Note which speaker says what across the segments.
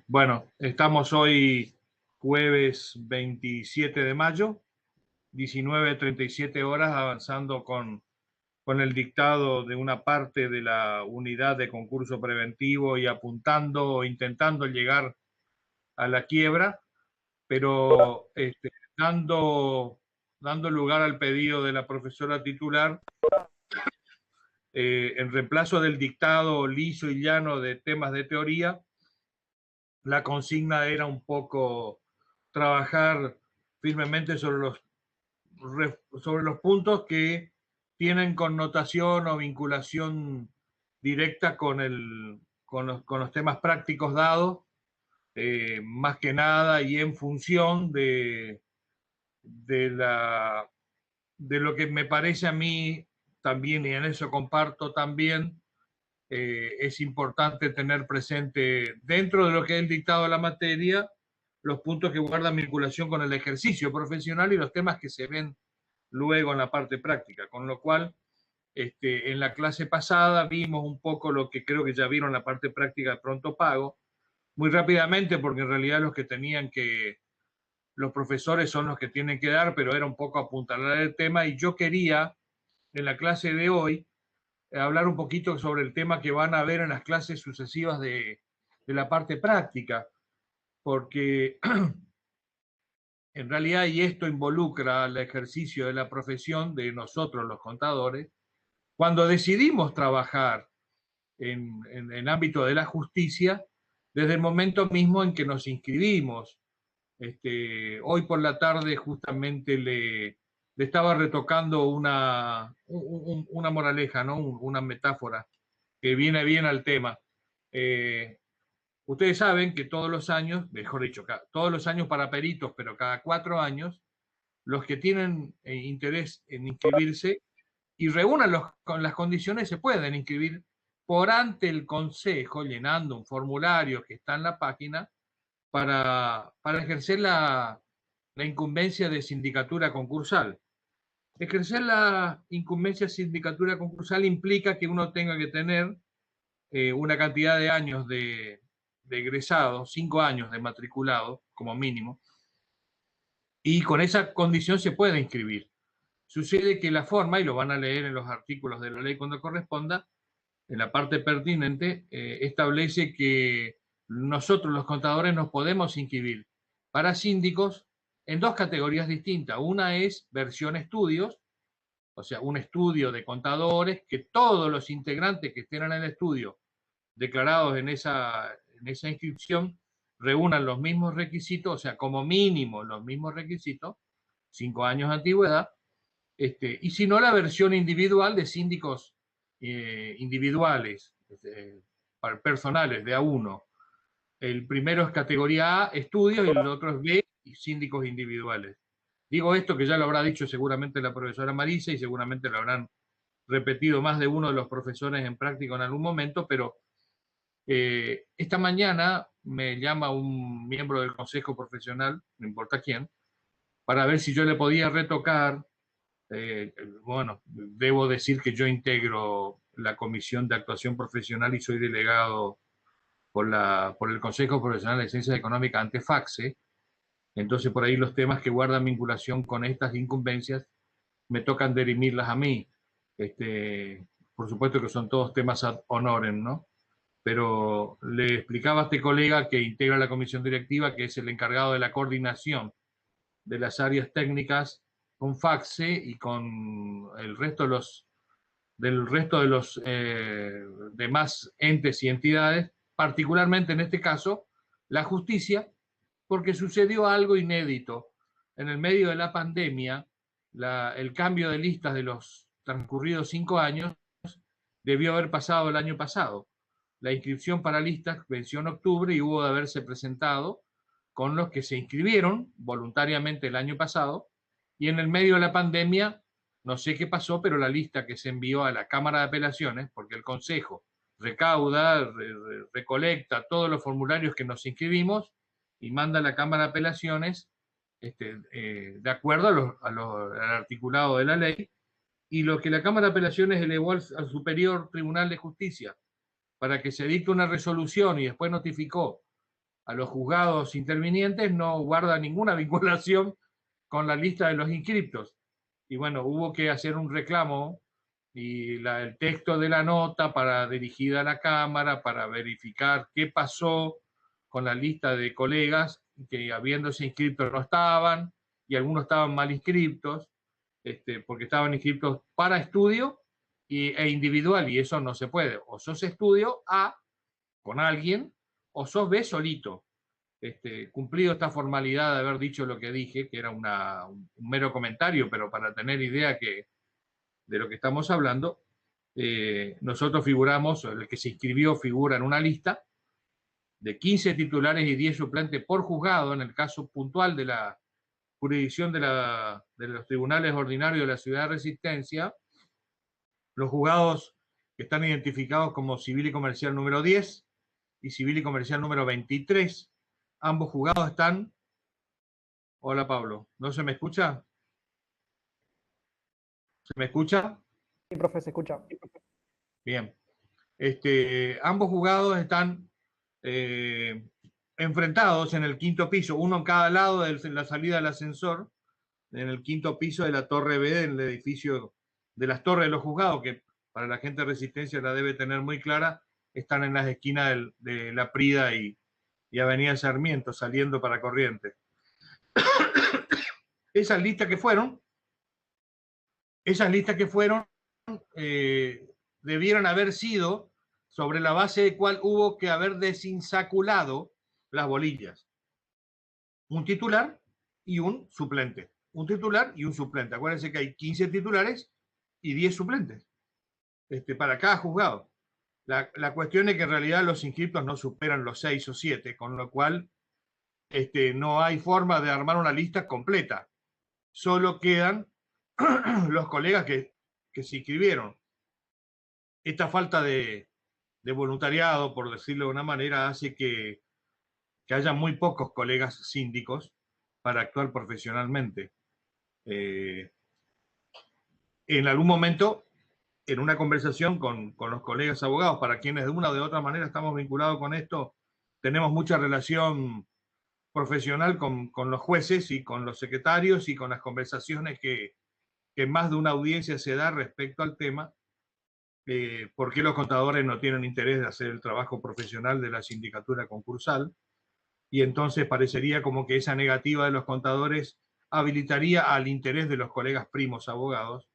Speaker 1: Bueno, estamos hoy jueves 27 de mayo, 19:37 avanzando con el dictado de una parte de la unidad de concurso preventivo y apuntando o intentando llegar a la quiebra, pero dando lugar al pedido de la profesora titular, en reemplazo del dictado liso y llano de temas de teoría. La consigna era un poco trabajar firmemente sobre los puntos que tienen connotación o vinculación directa con los temas prácticos dados, más que nada y en función de, la, de lo que me parece a mí también, y en eso comparto también, es importante tener presente dentro de lo que es el dictado de la materia los puntos que guardan vinculación con el ejercicio profesional y los temas que se ven luego en la parte práctica, con lo cual en la clase pasada vimos un poco lo que creo que ya vieron en la parte práctica de pronto pago, muy rápidamente, porque en realidad los profesores son los que tienen que dar, pero era un poco apuntalar el tema, y yo quería en la clase de hoy hablar un poquito sobre el tema que van a ver en las clases sucesivas de la parte práctica, porque en realidad, y esto involucra el ejercicio de la profesión de nosotros los contadores, cuando decidimos trabajar en ámbito de la justicia, desde el momento mismo en que nos inscribimos. Hoy por la tarde justamente le estaba retocando una moraleja, ¿no? Una metáfora que viene bien al tema. Eh, Ustedes saben que todos los años, mejor dicho, todos los años para peritos, pero cada 4 años, los que tienen interés en inscribirse y reúnan con las condiciones se pueden inscribir por ante el consejo, llenando un formulario que está en la página para ejercer la incumbencia de sindicatura concursal. Ejercer la incumbencia de sindicatura concursal implica que uno tenga que tener una cantidad de años de egresado, 5 años de matriculado como mínimo, y con esa condición se puede inscribir. Sucede que la forma, y lo van a leer en los artículos de la ley cuando corresponda, en la parte pertinente, establece que nosotros los contadores nos podemos inscribir para síndicos en dos categorías distintas. Una es versión estudios, o sea, un estudio de contadores que todos los integrantes que estén en el estudio declarados en esa inscripción reúnan los mismos requisitos, o sea, como mínimo los mismos requisitos, 5 años de antigüedad, y si no, la versión individual de síndicos individuales, personales de A1. El primero es categoría A, estudios, y el otro es B, síndicos individuales. Digo esto que ya lo habrá dicho seguramente la profesora Marisa y seguramente lo habrán repetido más de uno de los profesores en práctica en algún momento, pero esta mañana me llama un miembro del consejo profesional, no importa quién, para ver si yo le podía retocar. Bueno, debo decir que yo integro la Comisión de Actuación Profesional y soy delegado por el Consejo Profesional de Ciencias Económicas ante FACSE. Entonces, por ahí los temas que guardan vinculación con estas incumbencias me tocan dirimirlas a mí. Por supuesto que son todos temas ad honorem, ¿no? Pero le explicaba a este colega que integra la comisión directiva, que es el encargado de la coordinación de las áreas técnicas con FACSE y con del resto de los demás entes y entidades, particularmente en este caso la justicia, porque sucedió algo inédito. En el medio de la pandemia, el cambio de listas de los transcurridos 5 años debió haber pasado el año pasado. La inscripción para listas venció en octubre y hubo de haberse presentado con los que se inscribieron voluntariamente el año pasado, y en el medio de la pandemia, no sé qué pasó, pero la lista que se envió a la Cámara de Apelaciones, porque el Consejo recauda, recolecta todos los formularios que nos inscribimos y manda a la Cámara de Apelaciones de acuerdo al articulado de la ley, y lo que la Cámara de Apelaciones elevó al Superior Tribunal de Justicia para que se dicte una resolución y después notificó a los juzgados intervinientes no guarda ninguna vinculación con la lista de los inscriptos. Y bueno, hubo que hacer un reclamo y el texto de la nota para dirigida a la Cámara para verificar qué pasó con la lista de colegas que habiéndose inscritos no estaban y algunos estaban mal inscriptos, porque estaban inscriptos para estudio e individual, y eso no se puede. O sos estudio A con alguien, o sos B solito. Cumplido esta formalidad de haber dicho lo que dije, que era un mero comentario, pero para tener idea de lo que estamos hablando, nosotros figuramos, el que se inscribió figura en una lista de 15 titulares y 10 suplentes por juzgado, en el caso puntual de la jurisdicción de los tribunales ordinarios de la Ciudad de Resistencia. Los juzgados que están identificados como civil y comercial número 10 y civil y comercial número 23. Ambos juzgados están... Hola, Pablo. ¿No se me escucha? ¿Se me escucha?
Speaker 2: Sí, profe, se escucha.
Speaker 1: Bien. Ambos juzgados están enfrentados en el quinto piso, uno en cada lado de la salida del ascensor, en el quinto piso de la Torre B, del edificio de las Torres de los Juzgados, que para la gente de Resistencia la debe tener muy clara, están en las esquinas de La Prida y Avenida Sarmiento, saliendo para Corrientes. Esas listas que fueron debieron haber sido sobre la base de cual hubo que haber desinsaculado las bolillas. Un titular y un suplente. Un titular y un suplente. Acuérdense que hay 15 titulares y 10 suplentes para cada juzgado. La cuestión es que en realidad los inscriptos no superan los 6 o 7, con lo cual no hay forma de armar una lista completa. Solo quedan los colegas que se inscribieron. Esta falta de voluntariado, por decirlo de una manera, hace que haya muy pocos colegas síndicos para actuar profesionalmente. En algún momento, en una conversación con los colegas abogados, para quienes de una o de otra manera estamos vinculados con esto, tenemos mucha relación profesional con los jueces y con los secretarios y con las conversaciones que más de una audiencia se da respecto al tema. ¿Por qué los contadores no tienen interés de hacer el trabajo profesional de la sindicatura concursal? Y entonces parecería como que esa negativa de los contadores habilitaría al interés de los colegas primos abogados,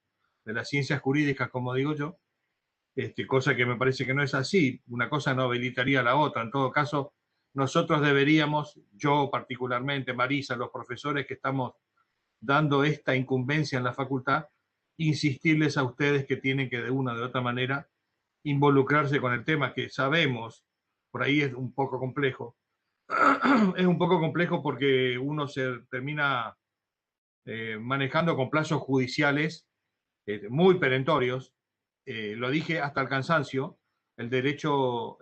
Speaker 1: de las ciencias jurídicas, como digo yo, cosa que me parece que no es así. Una cosa no habilitaría a la otra. En todo caso, nosotros deberíamos, yo particularmente, Marisa, los profesores que estamos dando esta incumbencia en la facultad, insistirles a ustedes que tienen que de una o de otra manera involucrarse con el tema, que sabemos, por ahí es un poco complejo. Es un poco complejo porque uno se termina manejando con plazos judiciales muy perentorios. Lo dije hasta el cansancio, el derecho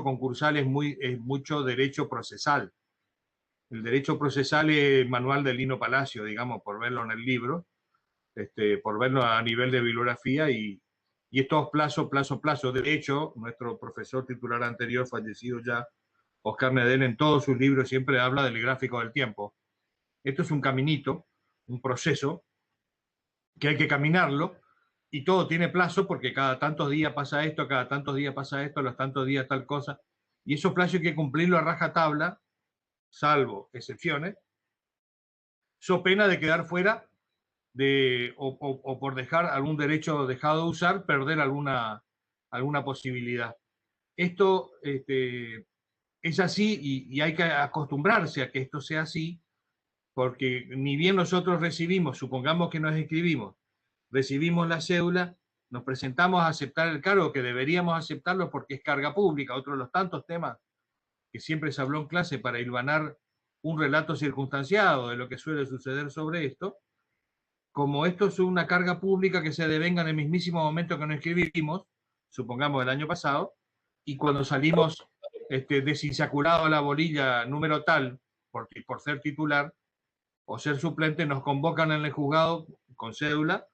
Speaker 1: concursal es mucho derecho procesal. El derecho procesal es el manual de Lino Palacio, digamos, por verlo en el libro, por verlo a nivel de bibliografía, y esto es plazo. De hecho, nuestro profesor titular anterior, fallecido ya, Oscar Medel, en todos sus libros siempre habla del gráfico del tiempo. Esto es un caminito, un proceso, que hay que caminarlo, y todo tiene plazo porque cada tantos días pasa esto, cada tantos días pasa esto, a los tantos días tal cosa, y esos plazos hay que cumplirlo a rajatabla, salvo excepciones, so pena de quedar fuera o por dejar algún derecho dejado de usar, perder alguna posibilidad. Esto es así y hay que acostumbrarse a que esto sea así, porque ni bien nosotros recibimos, supongamos que nos inscribimos, recibimos la cédula, nos presentamos a aceptar el cargo, que deberíamos aceptarlo porque es carga pública, otro de los tantos temas que siempre se habló en clase para hilvanar un relato circunstanciado de lo que suele suceder sobre esto. Como esto es una carga pública que se devenga en el mismísimo momento que nos inscribimos, supongamos el año pasado, y cuando salimos desinsaculados a la bolilla número tal, por ser titular o ser suplente, nos convocan en el juzgado con cédula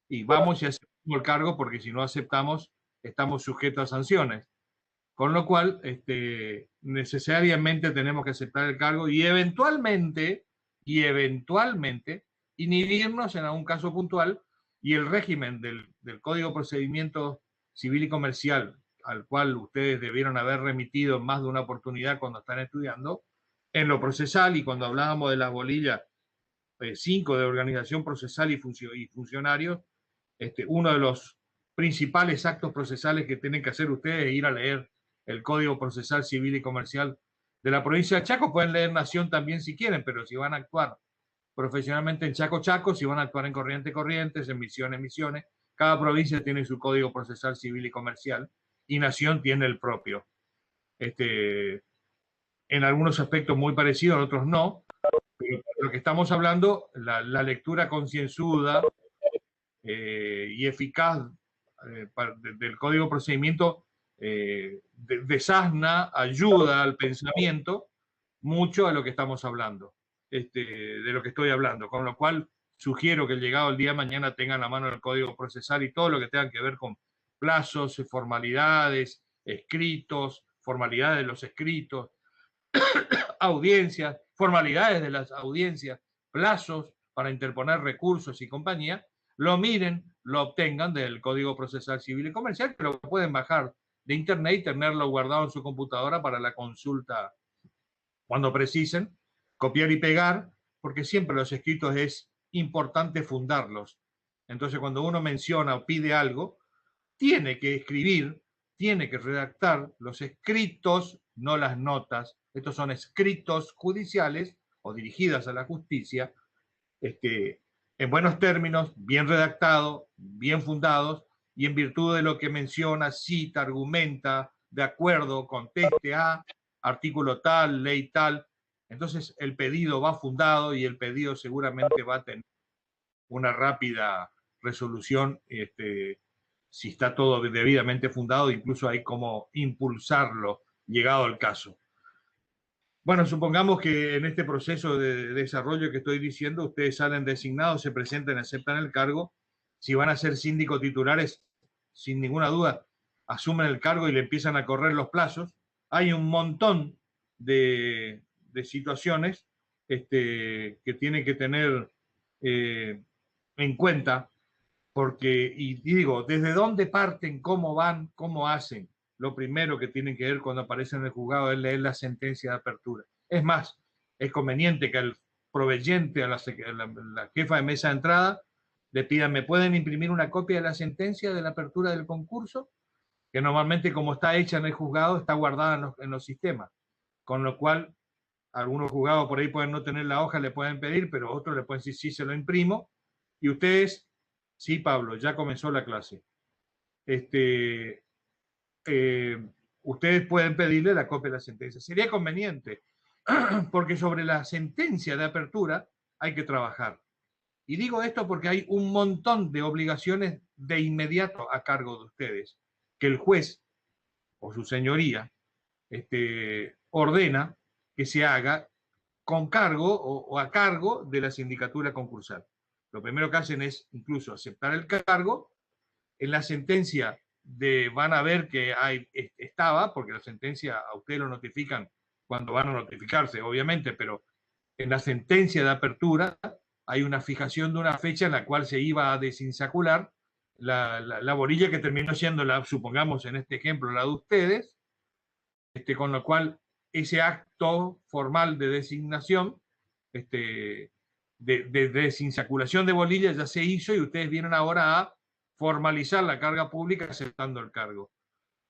Speaker 1: y vamos y aceptamos el cargo, porque si no aceptamos estamos sujetos a sanciones. Con lo cual, necesariamente tenemos que aceptar el cargo y eventualmente, inhibirnos en algún caso puntual, y el régimen del Código de Procedimiento Civil y Comercial, al cual ustedes debieron haber remitido en más de una oportunidad cuando están estudiando, en lo procesal, y cuando hablábamos de las bolillas 5 de organización procesal y funcionarios, uno de los principales actos procesales que tienen que hacer ustedes es ir a leer el Código Procesal Civil y Comercial de la provincia de Chaco. Pueden leer Nación también si quieren, pero si van a actuar profesionalmente en Chaco, Chaco, si van a actuar en Corrientes, Corrientes, en Misiones, Misiones, cada provincia tiene su Código Procesal Civil y Comercial y Nación tiene el propio. En algunos aspectos muy parecidos, en otros no, pero lo que estamos hablando, la lectura concienzuda y eficaz del Código de Procedimiento desasna, ayuda al pensamiento mucho a lo que estamos hablando, de lo que estoy hablando, con lo cual sugiero que llegado el día de mañana tengan a mano el Código Procesal y todo lo que tenga que ver con plazos, formalidades, escritos, formalidades de los escritos, audiencias, formalidades de las audiencias, plazos para interponer recursos y compañía, lo miren, lo obtengan del Código Procesal Civil y Comercial, que lo pueden bajar de internet y tenerlo guardado en su computadora para la consulta cuando precisen, copiar y pegar, porque siempre los escritos es importante fundarlos. Entonces, cuando uno menciona o pide algo, tiene que escribir, tiene que redactar los escritos, no las notas. Estos son escritos judiciales o dirigidas a la justicia, en buenos términos, bien redactados, bien fundados, y en virtud de lo que menciona, cita, argumenta, de acuerdo, conteste a, artículo tal, ley tal. Entonces el pedido va fundado y el pedido seguramente va a tener una rápida resolución, si está todo debidamente fundado, incluso hay como impulsarlo llegado el caso. Bueno, supongamos que en este proceso de desarrollo que estoy diciendo, ustedes salen designados, se presentan, aceptan el cargo. Si van a ser síndicos titulares, sin ninguna duda, asumen el cargo y le empiezan a correr los plazos. Hay un montón de situaciones que tienen que tener en cuenta, porque, y digo, ¿desde dónde parten? ¿Cómo van? ¿Cómo hacen? Lo primero que tienen que ver cuando aparecen en el juzgado es leer la sentencia de apertura. Es más, es conveniente que al proveyente, a la jefa de mesa de entrada, le pidan, ¿me pueden imprimir una copia de la sentencia de la apertura del concurso? Que normalmente, como está hecha en el juzgado, está guardada en los sistemas. Con lo cual, algunos juzgados por ahí pueden no tener la hoja, le pueden pedir, pero otros le pueden decir, sí, se lo imprimo. Y ustedes, sí, Pablo, ya comenzó la clase. Ustedes pueden pedirle la copia de la sentencia. Sería conveniente, porque sobre la sentencia de apertura hay que trabajar. Y digo esto porque hay un montón de obligaciones de inmediato a cargo de ustedes, que el juez o su señoría ordena que se haga con cargo o a cargo de la sindicatura concursal. Lo primero que hacen es incluso aceptar el cargo. En la sentencia van a ver que estaba, porque la sentencia a usted lo notifican cuando van a notificarse, obviamente, pero en la sentencia de apertura hay una fijación de una fecha en la cual se iba a desinsacular la bolilla que terminó siendo, supongamos en este ejemplo, la de ustedes, con lo cual ese acto formal de designación, de desinsaculación de bolillas ya se hizo, y ustedes vienen ahora a formalizar la carga pública aceptando el cargo,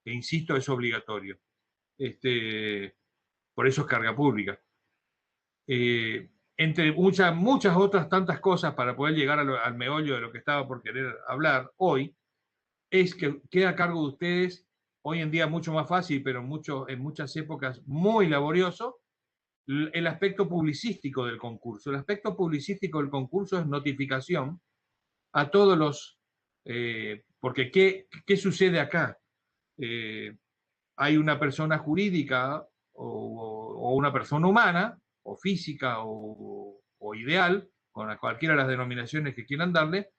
Speaker 1: que insisto es obligatorio. Por eso es carga pública. Entre muchas otras tantas cosas, para poder llegar al meollo de lo que estaba por querer hablar hoy, es que queda a cargo de ustedes, hoy en día mucho más fácil, pero en muchas épocas muy laborioso, el aspecto publicístico del concurso. El aspecto publicístico del concurso es notificación a todos los... porque ¿qué sucede acá? Hay una persona jurídica o una persona humana, o física o ideal, con cualquiera de las denominaciones que quieran darle,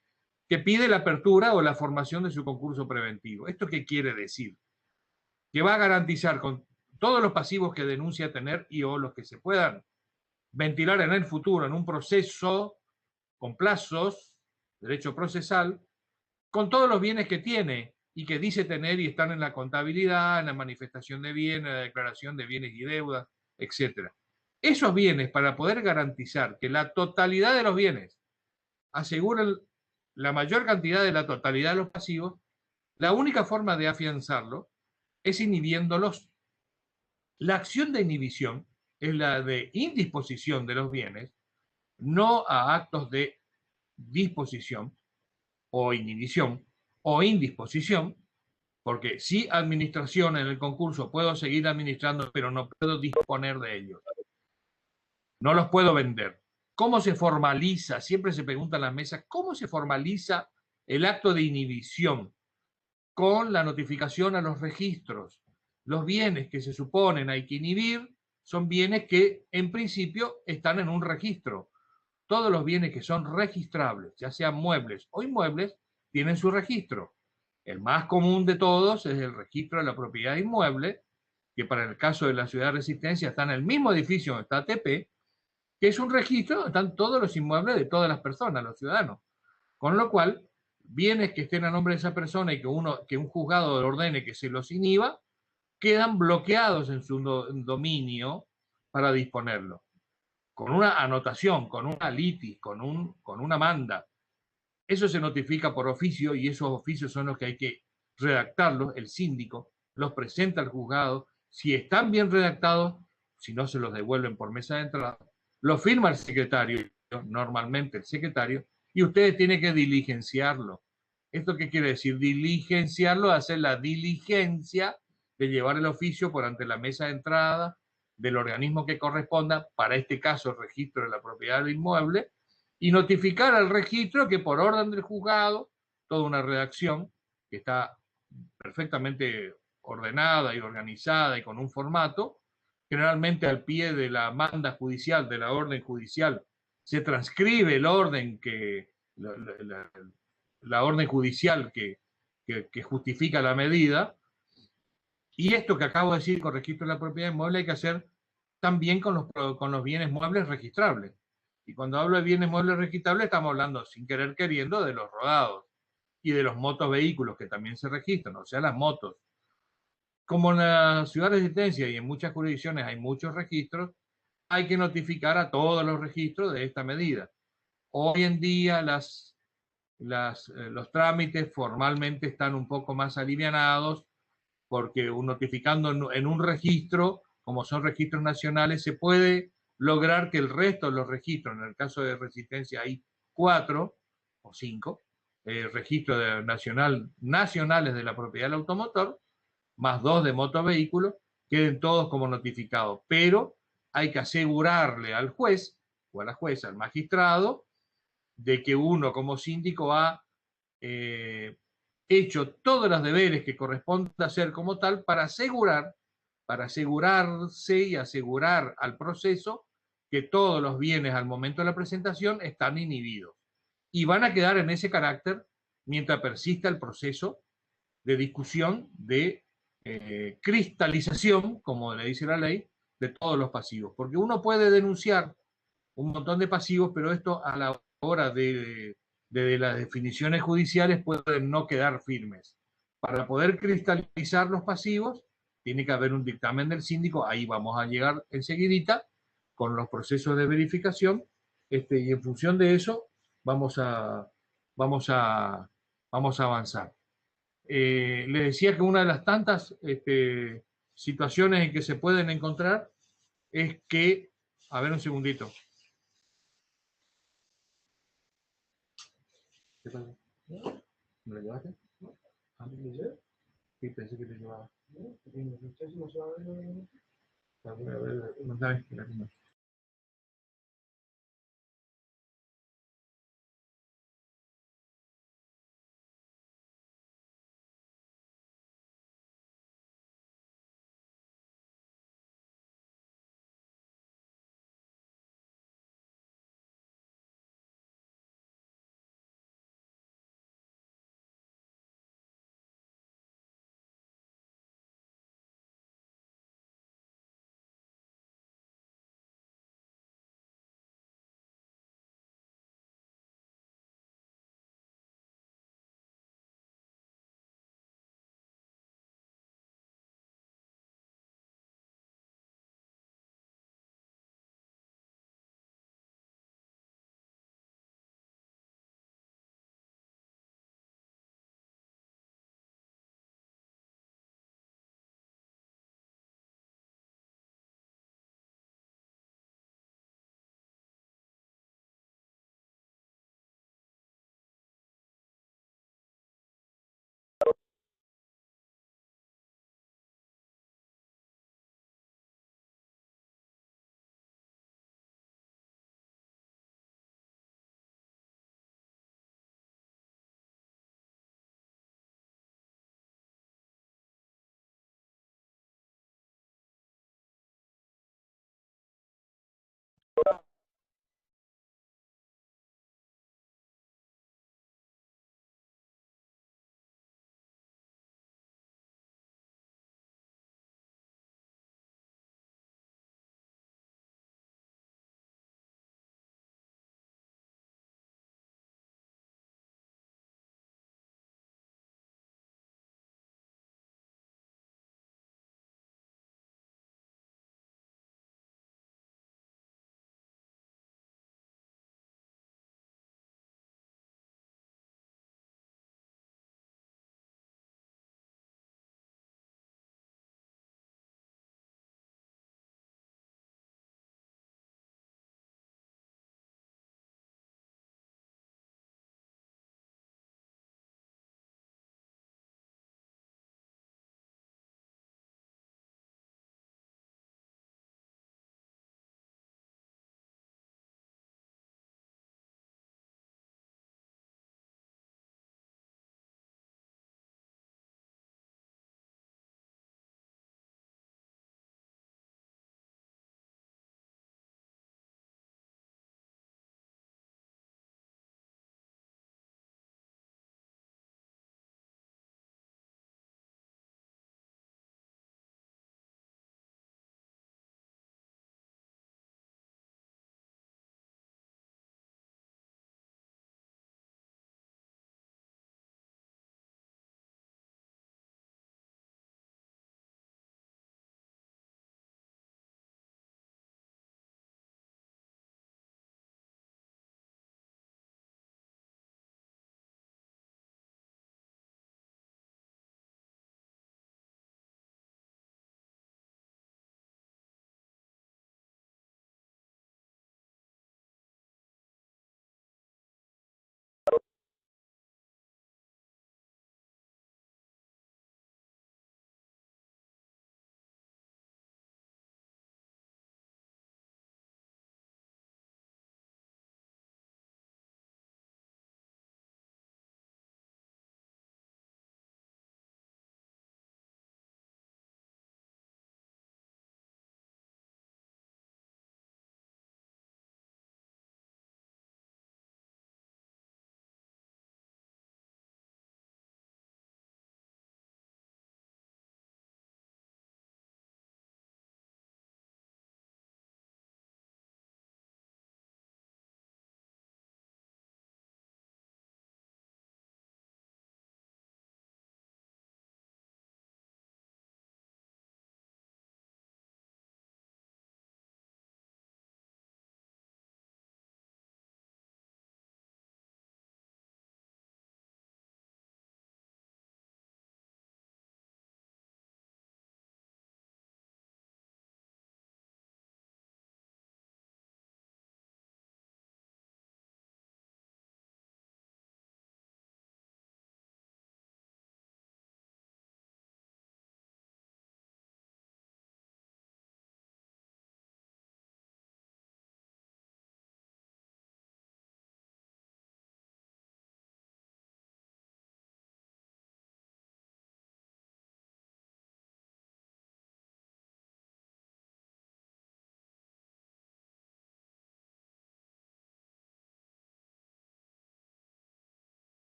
Speaker 1: que pide la apertura o la formación de su concurso preventivo. ¿Esto qué quiere decir? que va a garantizar con todos los pasivos que denuncia tener y o los que se puedan ventilar en el futuro en un proceso con plazos, derecho procesal, con todos los bienes que tiene y que dice tener y están en la contabilidad, en la manifestación de bienes, en la declaración de bienes y deudas, etc. Esos bienes, para poder garantizar que la totalidad de los bienes aseguren la mayor cantidad de la totalidad de los pasivos, la única forma de afianzarlo es inhibiéndolos. La acción de inhibición es la de indisposición de los bienes, no a actos de disposición o inhibición o indisposición, porque sí administración en el concurso puedo seguir administrando, pero no puedo disponer de ellos. No los puedo vender. ¿Cómo se formaliza? Siempre se pregunta en las mesas, ¿cómo se formaliza el acto de inhibición? Con la notificación a los registros. Los bienes que se suponen hay que inhibir son bienes que en principio están en un registro. Todos los bienes que son registrables, ya sean muebles o inmuebles, tienen su registro. El más común de todos es el registro de la propiedad inmueble, que para el caso de la ciudad de Resistencia está en el mismo edificio donde está ATP, que es un registro donde están todos los inmuebles de todas las personas, los ciudadanos. Con lo cual, bienes que estén a nombre de esa persona y que un juzgado ordene que se los inhiba, quedan bloqueados en su dominio para disponerlo. Con una anotación, con una litis, con una manda. Eso se notifica por oficio y esos oficios son los que hay que redactarlos, el síndico los presenta al juzgado, si están bien redactados, si no se los devuelven por mesa de entrada, lo firma el secretario, normalmente el secretario, y ustedes tienen que diligenciarlo. ¿Esto qué quiere decir? Diligenciarlo, hacer la diligencia de llevar el oficio por ante la mesa de entrada del organismo que corresponda, para este caso el registro de la propiedad del inmueble, y notificar al registro que por orden del juzgado, toda una redacción que está perfectamente ordenada y organizada y con un formato, generalmente al pie de la manda judicial, de la orden judicial, se transcribe el orden la orden judicial que justifica la medida, y esto que acabo de decir con registro de la propiedad inmueble hay que hacer también con los bienes muebles registrables. Y cuando hablo de bienes muebles registrables estamos hablando, sin querer queriendo, de los rodados y de los motovehículos que también se registran, o sea, las motos. Como en la ciudad de Resistencia y en muchas jurisdicciones hay muchos registros, hay que notificar a todos los registros de esta medida. Hoy en día los trámites formalmente están un poco más alivianados, porque notificando en un registro, como son registros nacionales, se puede lograr que el resto de los registros, en el caso de Resistencia hay 4 o 5 registros nacionales de la propiedad del automotor, más 2 de motovehículos, queden todos como notificados. Pero hay que asegurarle al juez o a la jueza, al magistrado, de que uno como síndico ha hecho todos los deberes que corresponde hacer como tal para asegurarse y asegurar al proceso que todos los bienes al momento de la presentación están inhibidos y van a quedar en ese carácter mientras persista el proceso de discusión, de cristalización, como le dice la ley, de todos los pasivos. Porque uno puede denunciar un montón de pasivos, pero esto a la hora de las definiciones judiciales pueden no quedar firmes. Para poder cristalizar los pasivos, tiene que haber un dictamen del síndico, ahí vamos a llegar enseguidita, con los procesos de verificación, y en función de eso vamos a, vamos a, vamos a avanzar. Le decía que una de las tantas situaciones en que se pueden encontrar es que, a ver un segundito. ¿Qué pasa? ¿Me lo llevaste? ¿Ah, me lo llevé? Sí, pensé que te llevaba. A ver, mandame.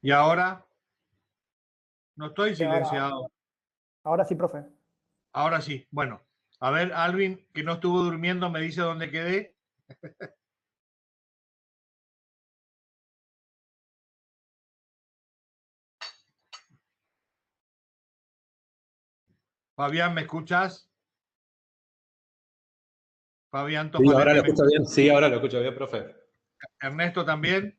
Speaker 1: Y ahora no estoy
Speaker 2: Sí,
Speaker 1: silenciado.
Speaker 2: ahora sí, profe.
Speaker 1: Ahora sí. Bueno, a ver, Alvin, que no estuvo durmiendo, me dice dónde quedé. Fabián, ¿me escuchas? Fabián
Speaker 3: Sí, ahora
Speaker 1: Tofanete,
Speaker 3: lo
Speaker 1: ¿me
Speaker 3: escucho
Speaker 1: escuchas?
Speaker 3: bien. Sí, ahora lo escucho bien, profe.
Speaker 1: Ernesto también.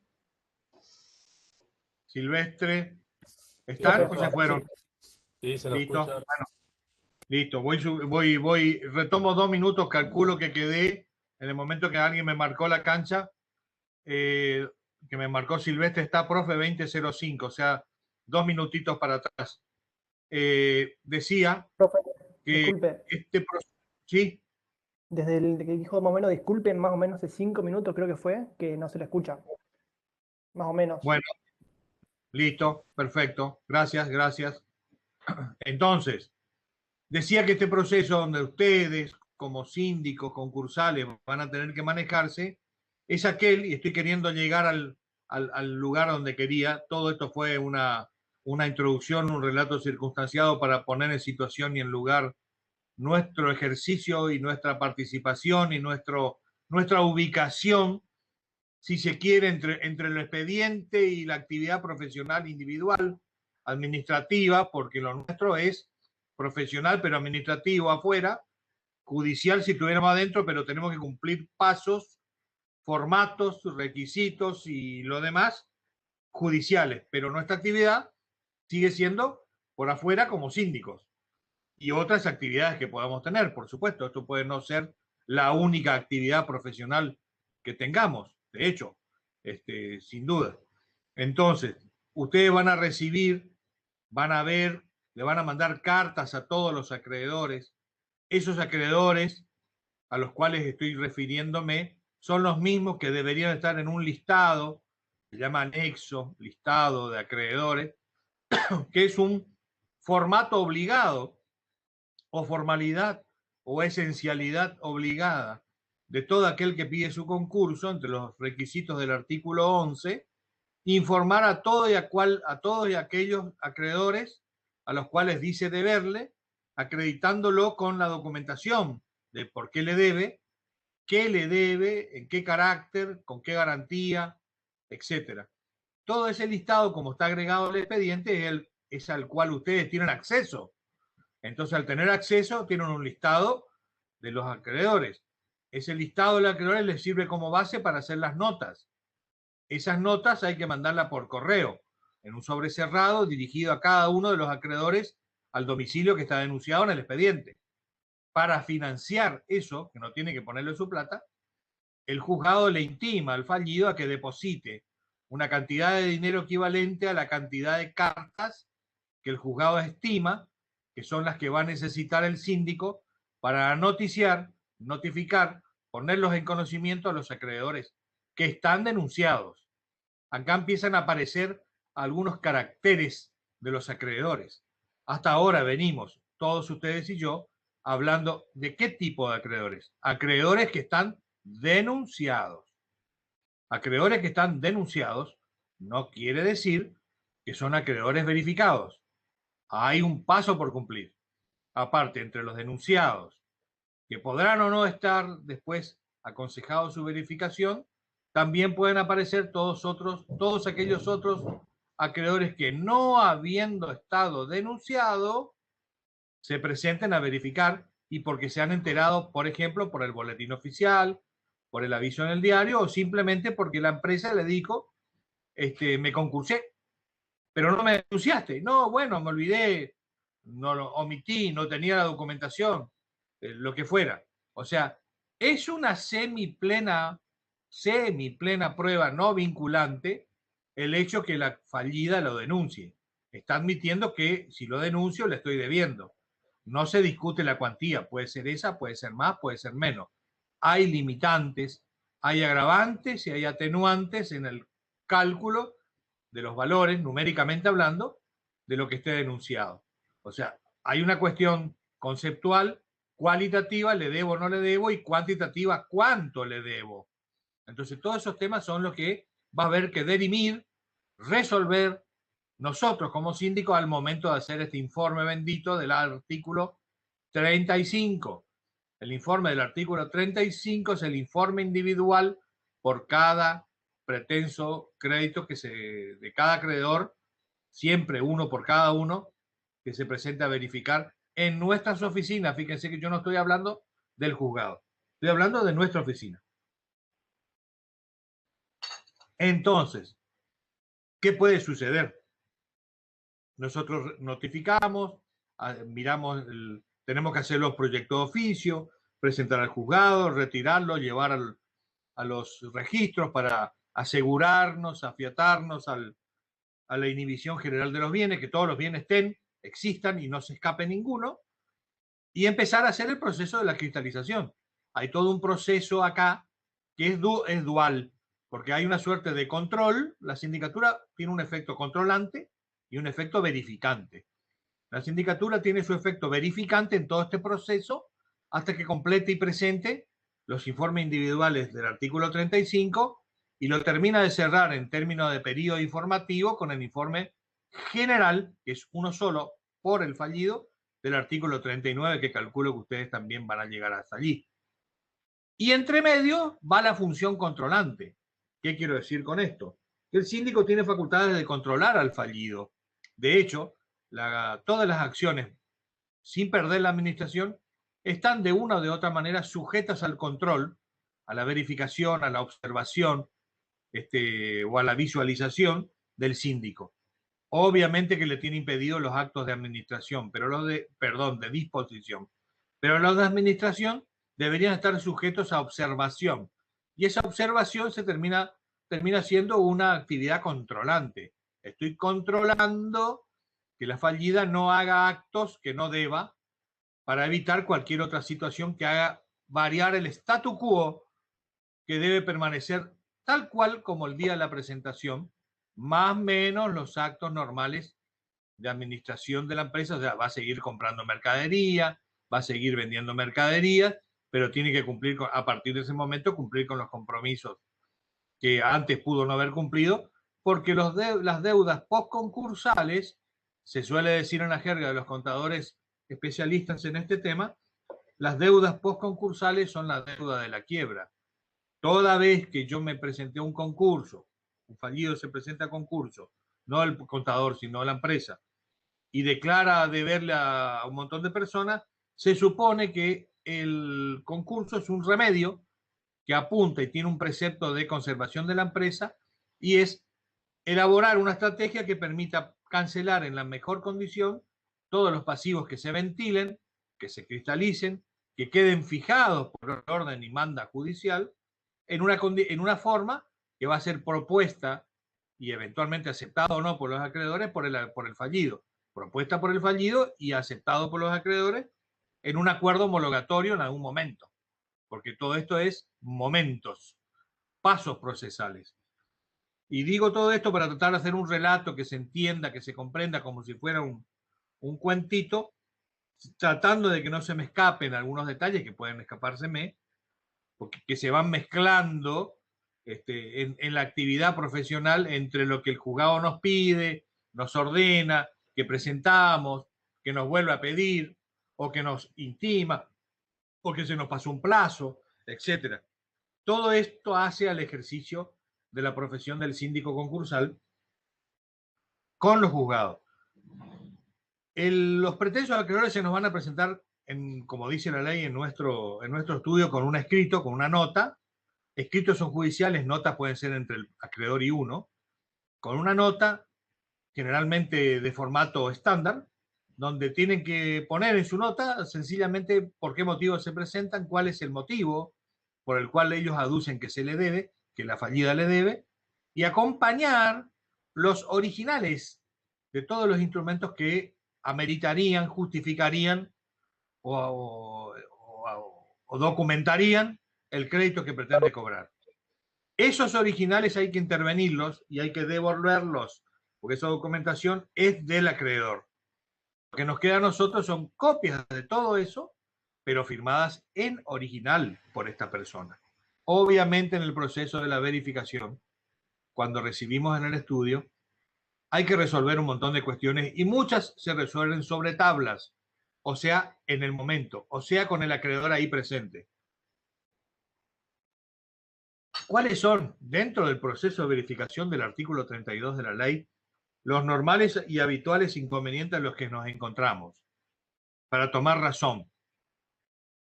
Speaker 1: Silvestre.
Speaker 4: Sí,
Speaker 1: ¿Están o
Speaker 4: profe,
Speaker 1: se
Speaker 4: ahora
Speaker 1: fueron?
Speaker 4: sí. Sí, se lo
Speaker 1: ¿Listo?
Speaker 4: escucha.
Speaker 1: Bueno, listo. Retomo 2 minutos, calculo que quedé en el momento que alguien me marcó la cancha, que me marcó Silvestre, está profe 20:05, o sea, 2 minutitos para atrás. Decía
Speaker 2: Profe,
Speaker 1: que
Speaker 2: disculpe,
Speaker 1: este proceso, sí,
Speaker 2: desde el que dijo más o menos, disculpen, más o menos hace 5 minutos creo que fue, que no se le escucha. Más o menos.
Speaker 1: bueno, listo, perfecto, gracias, gracias. Entonces, decía que este proceso donde ustedes, como síndicos concursales, van a tener que manejarse, es aquel, y estoy queriendo llegar al lugar donde quería, todo esto fue una introducción, un relato circunstanciado para poner en situación y en lugar nuestro ejercicio y nuestra participación y nuestra ubicación, si se quiere, entre el expediente y la actividad profesional individual, administrativa, porque lo nuestro es profesional pero administrativo afuera, judicial si estuviéramos adentro, pero tenemos que cumplir pasos, formatos, requisitos y lo demás judiciales, pero nuestra actividad sigue siendo por afuera como síndicos y otras actividades que podamos tener, por supuesto. Esto puede no ser la única actividad profesional que tengamos, de hecho, sin duda. Entonces, ustedes van a recibir, van a ver, le van a mandar cartas a todos los acreedores. Esos acreedores a los cuales estoy refiriéndome son los mismos que deberían estar en un listado, se llama anexo, listado de acreedores, que es un formato obligado o formalidad o esencialidad obligada de todo aquel que pide su concurso, entre los requisitos del artículo 11, informar a todos y aquellos acreedores a los cuales dice deberle, acreditándolo con la documentación de por qué qué le debe, en qué carácter, con qué garantía, etcétera. Todo ese listado, como está agregado al expediente, es al cual ustedes tienen acceso. Entonces, al tener acceso, tienen un listado de los acreedores. Ese listado de los acreedores les sirve como base para hacer las notas. Esas notas hay que mandarlas por correo, en un sobre cerrado dirigido a cada uno de los acreedores al domicilio que está denunciado en el expediente. Para financiar eso, que no tiene que ponerle su plata, el juzgado le intima al fallido a que deposite una cantidad de dinero equivalente a la cantidad de cartas que el juzgado estima que son las que va a necesitar el síndico para notificar, ponerlos en conocimiento a los acreedores que están denunciados. Acá empiezan a aparecer algunos caracteres de los acreedores. Hasta ahora venimos, todos ustedes y yo, hablando de qué tipo de acreedores. Acreedores que están denunciados. Acreedores que están denunciados no quiere decir que son acreedores verificados. Hay un paso por cumplir. Aparte, entre los denunciados, que podrán o no estar después aconsejados su verificación, también pueden aparecer todos aquellos otros acreedores que no habiendo estado denunciado, se presenten a verificar y porque se han enterado, por ejemplo, por el boletín oficial, por el aviso en el diario o simplemente porque la empresa le dijo, me concursé, pero no me denunciaste. No, bueno, me olvidé, no lo omití, no tenía la documentación, lo que fuera. O sea, es una semiplena prueba no vinculante el hecho que la fallida lo denuncie. Está admitiendo que si lo denuncio le estoy debiendo. No se discute la cuantía, puede ser esa, puede ser más, puede ser menos. Hay limitantes, hay agravantes y hay atenuantes en el cálculo de los valores, numéricamente hablando, de lo que esté denunciado. O sea, hay una cuestión conceptual, cualitativa, le debo o no le debo, y cuantitativa, cuánto le debo. Entonces, todos esos temas son los que va a haber que dirimir, resolver nosotros como síndico al momento de hacer este informe bendito del artículo 35. El informe del artículo 35 es el informe individual por cada pretenso crédito de cada acreedor, siempre uno por cada uno, que se presenta a verificar en nuestras oficinas. Fíjense que yo no estoy hablando del juzgado, estoy hablando de nuestra oficina. Entonces, ¿qué puede suceder? Nosotros notificamos, miramos, tenemos que hacer los proyectos de oficio, presentar al juzgado, retirarlo, llevar a los registros para asegurarnos, afiatarnos a la inhibición general de los bienes, que todos los bienes existan y no se escape ninguno, y empezar a hacer el proceso de la cristalización. Hay todo un proceso acá que es dual, porque hay una suerte de control. La sindicatura tiene un efecto controlante y un efecto verificante. La sindicatura tiene su efecto verificante en todo este proceso hasta que complete y presente los informes individuales del artículo 35 y lo termina de cerrar en términos de periodo informativo con el informe general, que es uno solo por el fallido, del artículo 39, que calculo que ustedes también van a llegar hasta allí. Y entre medio va la función controlante. ¿Qué quiero decir con esto? Que el síndico tiene facultades de controlar al fallido. De hecho, todas las acciones, sin perder la administración, están de una o de otra manera sujetas al control, a la verificación, a la observación o a la visualización del síndico. Obviamente que le tiene impedido los actos de administración, pero de disposición. Pero los de administración deberían estar sujetos a observación. Y esa observación termina siendo una actividad controlante. Estoy controlando que la fallida no haga actos que no deba para evitar cualquier otra situación que haga variar el statu quo, que debe permanecer tal cual como el día de la presentación, más o menos los actos normales de administración de la empresa. O sea, va a seguir comprando mercadería, va a seguir vendiendo mercadería, pero tiene que cumplir, a partir de ese momento, cumplir con los compromisos que antes pudo no haber cumplido, porque las deudas postconcursales, se suele decir en la jerga de los contadores especialistas en este tema, las deudas postconcursales son la deuda de la quiebra. Toda vez que yo me presenté a un concurso, un fallido se presenta a concurso, no el contador, sino la empresa, y declara deberle a un montón de personas, se supone que el concurso es un remedio que apunta y tiene un precepto de conservación de la empresa, y es elaborar una estrategia que permita cancelar en la mejor condición todos los pasivos que se ventilen, que se cristalicen, que queden fijados por orden y manda judicial, en una forma que va a ser propuesta y eventualmente aceptada o no por los acreedores por el fallido. Propuesta por el fallido y aceptado por los acreedores en un acuerdo homologatorio en algún momento. Porque todo esto es momentos, pasos procesales. Y digo todo esto para tratar de hacer un relato que se entienda, que se comprenda como si fuera un cuentito, tratando de que no se me escapen algunos detalles que pueden escapárseme, porque que se van mezclando en la actividad profesional entre lo que el juzgado nos pide, nos ordena, que presentamos, que nos vuelve a pedir, o que nos intima, o que se nos pasó un plazo, etc. Todo esto hace al ejercicio de la profesión del síndico concursal con los juzgados. Los pretensos acreedores se nos van a presentar, como dice la ley, en nuestro estudio con un escrito, con una nota. Escritos son judiciales, notas pueden ser entre el acreedor y uno, con una nota generalmente de formato estándar, donde tienen que poner en su nota sencillamente por qué motivo se presentan, cuál es el motivo por el cual ellos aducen que se le debe, que la fallida le debe, y acompañar los originales de todos los instrumentos que ameritarían, justificarían o documentarían el crédito que pretende cobrar. Esos originales hay que intervenirlos y hay que devolverlos, porque esa documentación es del acreedor. Lo que nos queda a nosotros son copias de todo eso, pero firmadas en original por esta persona. Obviamente en el proceso de la verificación, cuando recibimos en el estudio hay que resolver un montón de cuestiones y muchas se resuelven sobre tablas, o sea, en el momento, o sea, con el acreedor ahí presente. ¿Cuáles son, dentro del proceso de verificación del artículo 32 de la ley, los normales y habituales inconvenientes en los que nos encontramos? Para tomar razón.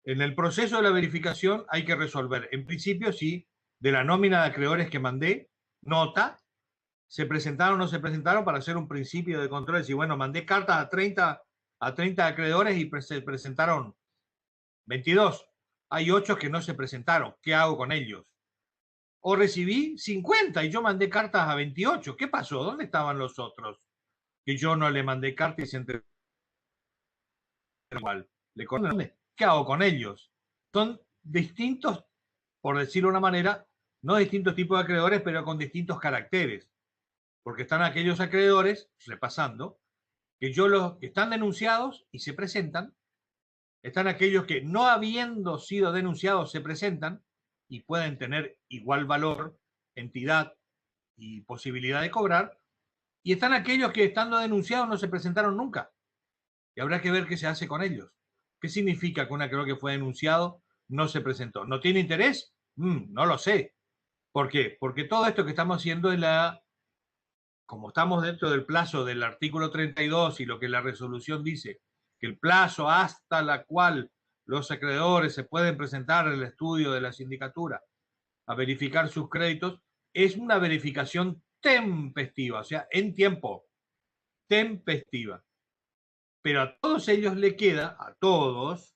Speaker 1: En el proceso de la verificación hay que resolver, en principio, si de la nómina de acreedores que mandé, nota, se presentaron o no se presentaron para hacer un principio de control. Si, bueno, mandé cartas a 30 acreedores y se presentaron 22. Hay 8 que no se presentaron. ¿Qué hago con ellos? O recibí 50 y yo mandé cartas a 28. ¿Qué pasó? ¿Dónde estaban los otros? Que yo no le mandé cartas y se enteraron igual. ¿Qué hago con ellos? Son distintos, por decirlo de una manera, no distintos tipos de acreedores, pero con distintos caracteres. Porque están aquellos acreedores, repasando, que están denunciados y se presentan. Están aquellos que, no habiendo sido denunciados, se presentan y pueden tener igual valor, entidad y posibilidad de cobrar. Y están aquellos que, estando denunciados, no se presentaron nunca. Y habrá que ver qué se hace con ellos. ¿Qué significa que un acreedor que fue denunciado no se presentó? ¿No tiene interés? No lo sé. ¿Por qué? Porque todo esto que estamos haciendo es como estamos dentro del plazo del artículo 32 y lo que la resolución dice, que el plazo hasta la cual los acreedores se pueden presentar en el estudio de la sindicatura a verificar sus créditos, es una verificación tempestiva, o sea, en tiempo, tempestiva. Pero a todos ellos le queda, a todos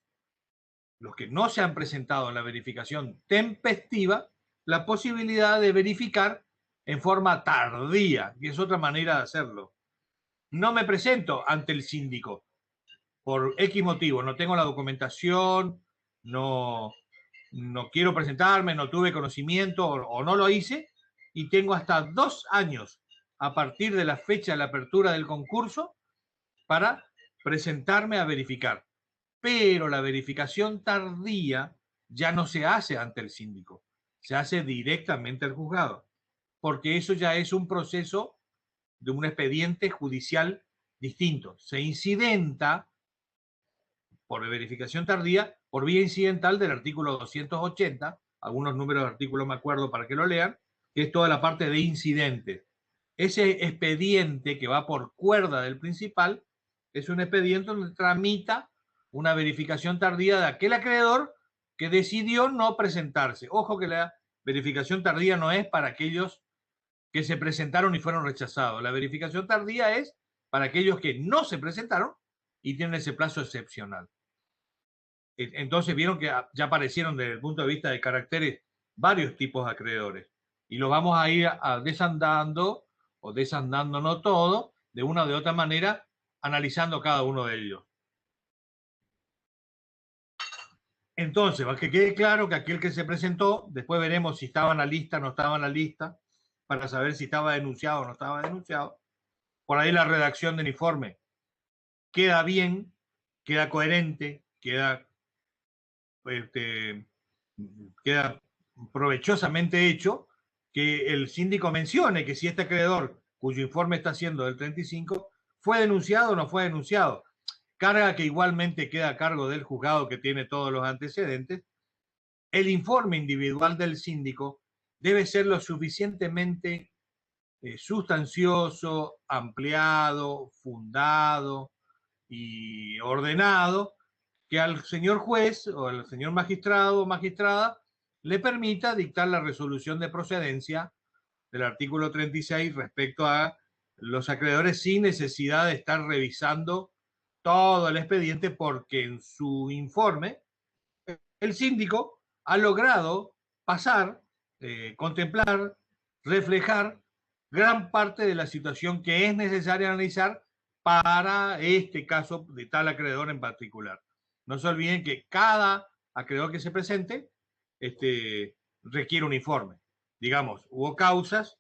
Speaker 1: los que no se han presentado en la verificación tempestiva, la posibilidad de verificar en forma tardía, que es otra manera de hacerlo. No me presento ante el síndico por X motivo, no tengo la documentación, no quiero presentarme, no tuve conocimiento o no lo hice, y tengo hasta 2 años a partir de la fecha de la apertura del concurso para presentarme a verificar. Pero la verificación tardía ya no se hace ante el síndico, se hace directamente al juzgado, porque eso ya es un proceso de un expediente judicial distinto. Se incidenta por verificación tardía, por vía incidental del artículo 280, algunos números de artículos me acuerdo para que lo lean, que es toda la parte de incidentes. Ese expediente que va por cuerda del principal es un expediente donde tramita una verificación tardía de aquel acreedor que decidió no presentarse. Ojo que la verificación tardía no es para aquellos que se presentaron y fueron rechazados. La verificación tardía es para aquellos que no se presentaron y tienen ese plazo excepcional. Entonces vieron que ya aparecieron desde el punto de vista de caracteres varios tipos de acreedores y los vamos a ir desandando o desandando no todo, de una o de otra manera, analizando cada uno de ellos. Entonces, para que quede claro que aquel que se presentó, después veremos si estaba en la lista o no estaba en la lista, para saber si estaba denunciado o no estaba denunciado. Por ahí la redacción del informe queda bien, queda coherente, queda provechosamente hecho, que el síndico mencione que si este acreedor, cuyo informe está siendo del 35, fue denunciado o no fue denunciado. Carga que igualmente queda a cargo del juzgado que tiene todos los antecedentes. El informe individual del síndico debe ser lo suficientemente sustancioso, ampliado, fundado y ordenado, que al señor juez o al señor magistrado o magistrada le permita dictar la resolución de procedencia del artículo 36 respecto a los acreedores sin necesidad de estar revisando todo el expediente, porque en su informe el síndico ha logrado pasar, contemplar, reflejar gran parte de la situación que es necesaria analizar para este caso de tal acreedor en particular. No se olviden que cada acreedor que se presente requiere un informe. Digamos, hubo causas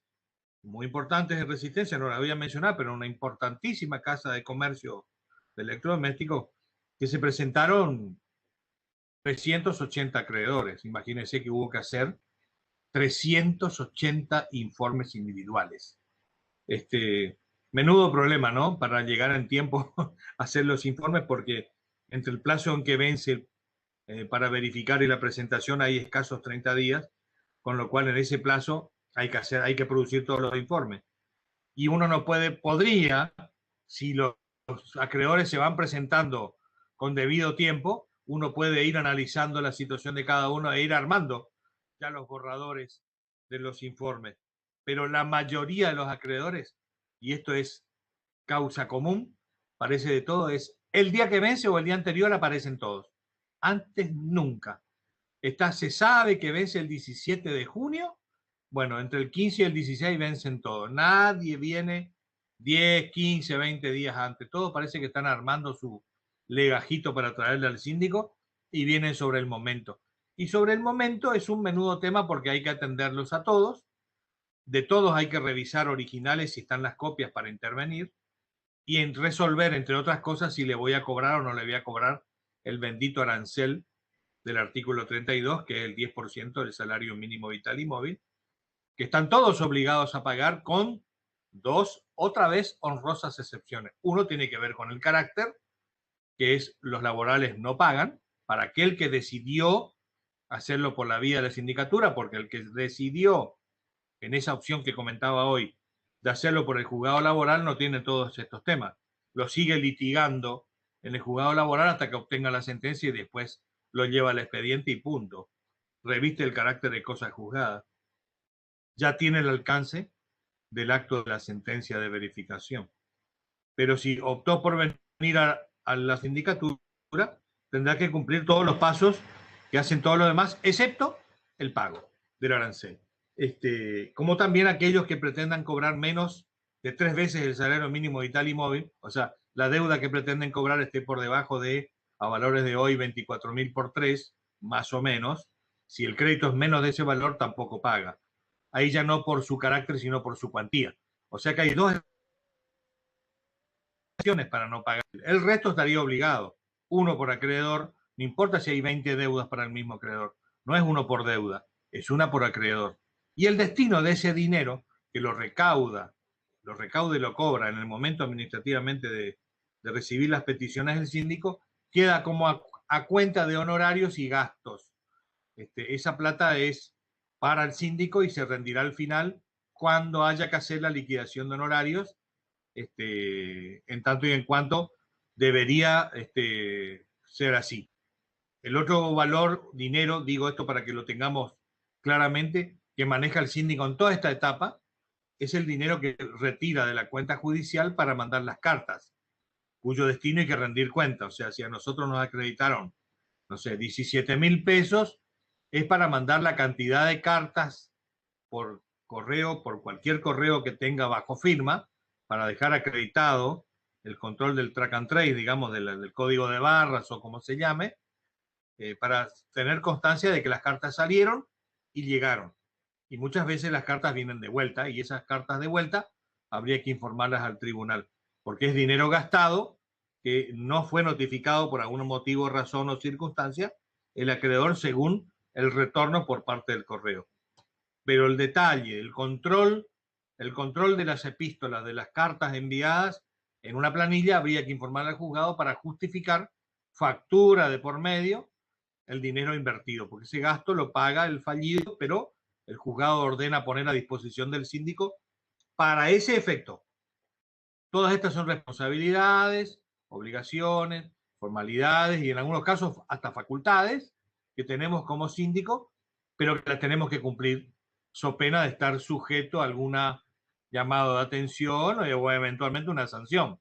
Speaker 1: muy importantes de resistencia, no las voy a mencionar, pero una importantísima casa de comercio de electrodomésticos que se presentaron 380 acreedores. Imagínense que hubo que hacer 380 informes individuales. Menudo problema, ¿no? Para llegar en tiempo a hacer los informes, porque entre el plazo en que vence para verificar y la presentación hay escasos 30 días, con lo cual en ese plazo hay que producir todos los informes. Y uno no podría, si los acreedores se van presentando con debido tiempo, uno puede ir analizando la situación de cada uno e ir armando ya los borradores de los informes. Pero la mayoría de los acreedores, y esto es causa común, parece de todo, es el día que vence o el día anterior aparecen todos. Antes nunca. Se sabe que vence el 17 de junio. Bueno, entre el 15 y el 16 vencen todos. Nadie viene 10, 15, 20 días antes. Todos parece que están armando su legajito para traerle al síndico y vienen sobre el momento. Y sobre el momento es un menudo tema porque hay que atenderlos a todos. De todos hay que revisar originales si están las copias para intervenir y en resolver, entre otras cosas, si le voy a cobrar o no le voy a cobrar el bendito arancel del artículo 32, que es el 10% del salario mínimo vital y móvil, que están todos obligados a pagar con dos, otra vez, honrosas excepciones. Uno tiene que ver con el carácter, que es los laborales no pagan, para aquel que decidió hacerlo por la vía de la sindicatura, porque el que decidió en esa opción que comentaba hoy de hacerlo por el juzgado laboral no tiene todos estos temas. Lo sigue litigando en el juzgado laboral hasta que obtenga la sentencia y después lo lleva al expediente y punto. Reviste el carácter de cosa juzgada. Ya tiene el alcance del acto de la sentencia de verificación. Pero si optó por venir a la sindicatura, tendrá que cumplir todos los pasos que hacen todos los demás, excepto el pago del arancel. Como también aquellos que pretendan cobrar menos de 3 veces el salario mínimo vital y móvil, o sea, la deuda que pretenden cobrar esté por debajo de, a valores de hoy, 24.000 por 3, más o menos. Si el crédito es menos de ese valor, tampoco paga. Ahí ya no por su carácter, sino por su cuantía. O sea que hay dos opciones para no pagar. El resto estaría obligado. Uno por acreedor, no importa si hay 20 deudas para el mismo acreedor. No es uno por deuda, es una por acreedor. Y el destino de ese dinero que lo recauda y lo cobra en el momento administrativamente de recibir las peticiones del síndico, queda como a cuenta de honorarios y gastos. Esa plata es para el síndico y se rendirá al final cuando haya que hacer la liquidación de honorarios, en tanto y en cuanto debería ser así. El otro valor, dinero, digo esto para que lo tengamos claramente, que maneja el síndico en toda esta etapa, es el dinero que retira de la cuenta judicial para mandar las cartas, cuyo destino hay que rendir cuenta. O sea, si a nosotros nos acreditaron, no sé, 17.000 pesos, es para mandar la cantidad de cartas por correo, por cualquier correo que tenga bajo firma, para dejar acreditado el control del track and trace, digamos, del código de barras o como se llame, para tener constancia de que las cartas salieron y llegaron. Y muchas veces las cartas vienen de vuelta y esas cartas de vuelta habría que informarlas al tribunal, porque es dinero gastado que no fue notificado por algún motivo, razón o circunstancia el acreedor según el retorno por parte del correo. Pero el detalle, el control de las epístolas, de las cartas enviadas en una planilla, habría que informar al juzgado para justificar factura de por medio el dinero invertido, porque ese gasto lo paga el fallido, pero el juzgado ordena poner a disposición del síndico para ese efecto. Todas estas son responsabilidades, obligaciones, formalidades y en algunos casos hasta facultades que tenemos como síndico, pero que las tenemos que cumplir so pena de estar sujeto a alguna llamado de atención o eventualmente una sanción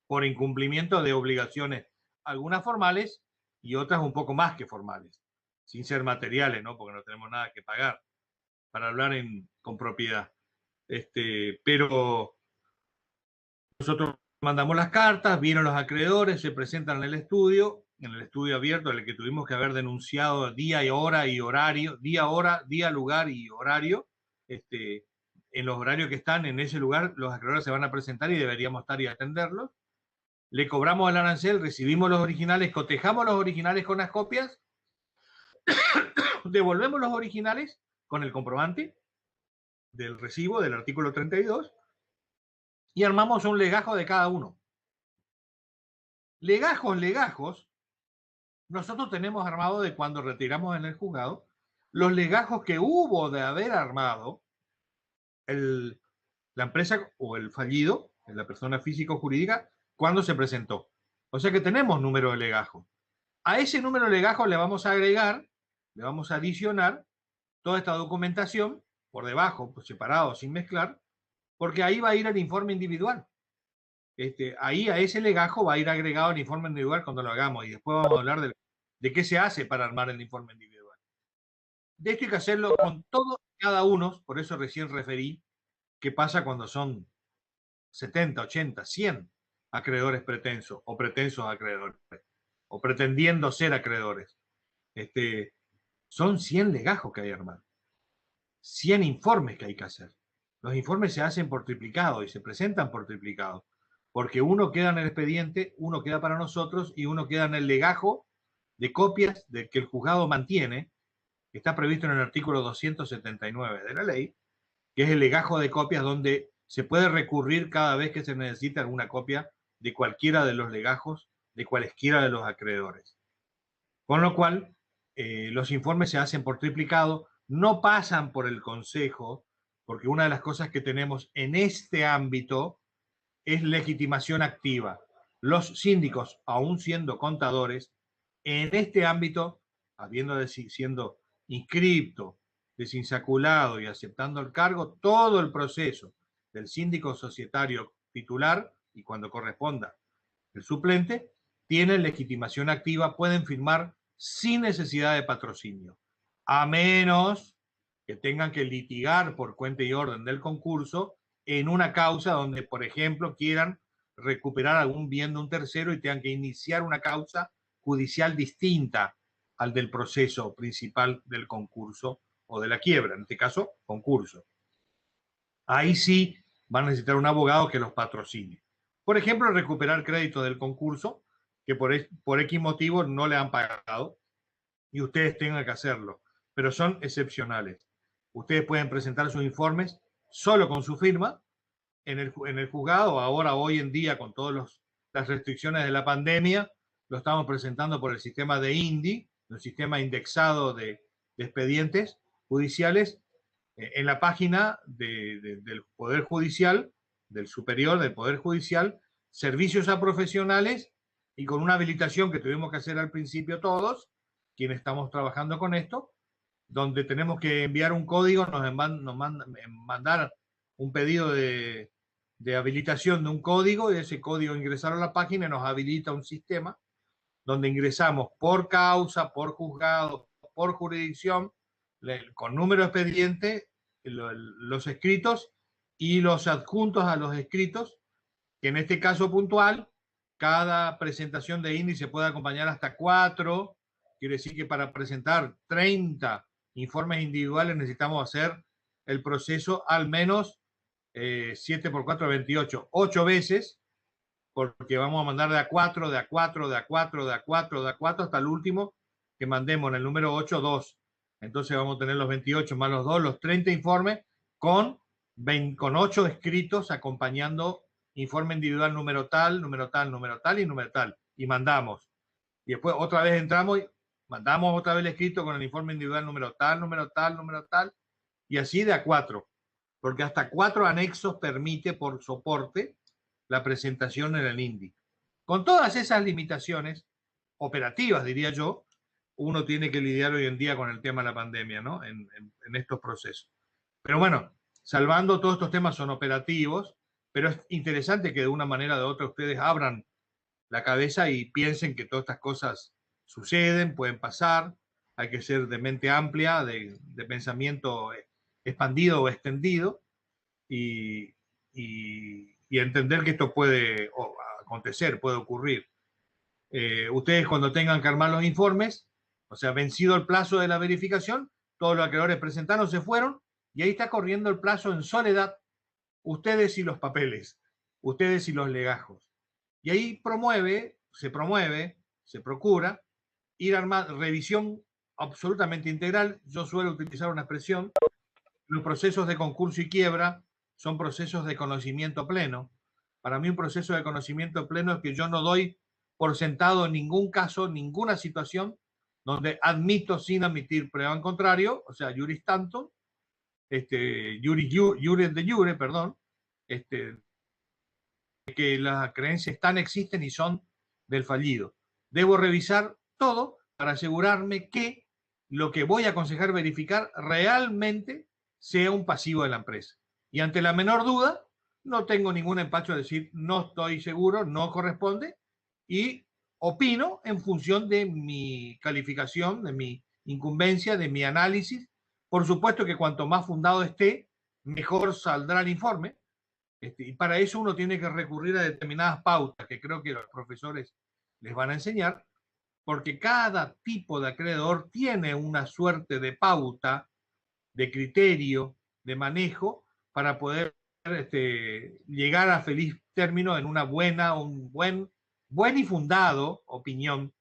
Speaker 1: por incumplimiento de obligaciones, algunas formales y otras un poco más que formales, sin ser materiales, ¿no? Porque no tenemos nada que pagar, para hablar con propiedad. Pero nosotros mandamos las cartas, vienen los acreedores, se presentan en el estudio abierto, en el que tuvimos que haber denunciado día y hora y horario, día, lugar y horario. En los horarios que están en ese lugar, los acreedores se van a presentar y deberíamos estar y atenderlos. Le cobramos el arancel, recibimos los originales, cotejamos los originales con las copias, devolvemos los originales con el comprobante del recibo del artículo 32 y armamos un legajo de cada uno. Legajos, nosotros tenemos armado de cuando retiramos en el juzgado, los legajos que hubo de haber armado la empresa o el fallido, la persona física o jurídica, cuando se presentó. O sea que tenemos número de legajos. A ese número de legajos le vamos a agregar, le vamos a adicionar toda esta documentación por debajo, pues separado, sin mezclar, porque ahí va a ir el informe individual. Ahí a ese legajo va a ir agregado el informe individual cuando lo hagamos, y después vamos a hablar de qué se hace para armar el informe individual. De esto hay que hacerlo con todo cada uno, por eso recién referí qué pasa cuando son 70, 80, 100 acreedores pretensos o pretensos acreedores o pretendiendo ser acreedores. Son 100 legajos que hay que armar, 100 informes que hay que hacer. Los informes se hacen por triplicado y se presentan por triplicado, porque uno queda en el expediente, uno queda para nosotros y uno queda en el legajo de copias de que el juzgado mantiene, que está previsto en el artículo 279 de la ley, que es el legajo de copias donde se puede recurrir cada vez que se necesita alguna copia de cualquiera de los legajos de cualesquiera de los acreedores. Con lo cual, los informes se hacen por triplicado, no pasan por el Consejo, porque una de las cosas que tenemos en este ámbito es legitimación activa. Los síndicos, aún siendo contadores, en este ámbito, siendo inscripto, desinsaculado y aceptando el cargo, todo el proceso del síndico societario titular y cuando corresponda el suplente, tienen legitimación activa, pueden firmar sin necesidad de patrocinio, a menos que tengan que litigar por cuenta y orden del concurso en una causa donde, por ejemplo, quieran recuperar algún bien de un tercero y tengan que iniciar una causa judicial distinta al del proceso principal del concurso o de la quiebra, en este caso, concurso. Ahí sí van a necesitar un abogado que los patrocine. Por ejemplo, recuperar crédito del concurso que por X motivo no le han pagado y ustedes tengan que hacerlo, pero son excepcionales. Ustedes pueden presentar sus informes solo con su firma en el juzgado. Ahora, hoy en día, con todas las restricciones de la pandemia, lo estamos presentando por el sistema de INDI, el sistema indexado de expedientes judiciales, en la página del Poder Judicial, del Superior del Poder Judicial, servicios a profesionales, y con una habilitación que tuvimos que hacer al principio todos, quienes estamos trabajando con esto, donde tenemos que enviar un código, nos mandar un pedido de habilitación de un código, y ese código ingresar a la página y nos habilita un sistema donde ingresamos por causa, por juzgado, por jurisdicción, con número de expediente, los escritos y los adjuntos a los escritos, que en este caso puntual, cada presentación de índice puede acompañar hasta 4, quiere decir que para presentar 30 informes individuales necesitamos hacer el proceso al menos 7 por 4, 28, 8 veces, porque vamos a mandar de a 4, de a 4, de a 4, de a 4, de a 4, hasta el último que mandemos en el número 8, 2. Entonces vamos a tener los 28 más los 2, los 30 informes con 8 escritos acompañando informe individual número tal, número tal, número tal y número tal. Y mandamos. Y después otra vez entramos y mandamos otra vez el escrito con el informe individual número tal, número tal, número tal. Y así de a 4. Porque hasta 4 anexos permite por soporte la presentación en el INDI. Con todas esas limitaciones operativas, diría yo, uno tiene que lidiar hoy en día con el tema de la pandemia, ¿no? En estos procesos. Pero bueno, salvando todos estos temas son operativos, pero es interesante que de una manera o de otra ustedes abran la cabeza y piensen que todas estas cosas suceden, pueden pasar, hay que ser de mente amplia, de pensamiento expandido o extendido, y entender que esto puede acontecer, puede ocurrir. Ustedes cuando tengan que armar los informes, o sea, vencido el plazo de la verificación, todos los acreedores presentaron, se fueron, y ahí está corriendo el plazo en soledad, ustedes y los papeles, ustedes y los legajos. Y ahí se procura ir a armar revisión absolutamente integral. Yo suelo utilizar una expresión: los procesos de concurso y quiebra son procesos de conocimiento pleno, Para mí un proceso de conocimiento pleno es que yo no doy por sentado en ningún caso, ninguna situación donde admito sin admitir prueba en contrario, o sea, juris tantum, juris de jure, perdón, que las creencias están, existen y son del fallido. Debo revisar todo para asegurarme que lo que voy a aconsejar verificar realmente sea un pasivo de la empresa. Y ante la menor duda, no tengo ningún empacho de decir no estoy seguro, no corresponde, y opino en función de mi calificación, de mi incumbencia, de mi análisis. Por supuesto que cuanto más fundado esté, mejor saldrá el informe. Y para eso uno tiene que recurrir a determinadas pautas que creo que los profesores les van a enseñar, porque cada tipo de acreedor tiene una suerte de pauta, de criterio, de manejo para poder llegar a feliz término en una buena, un buen y fundado opinión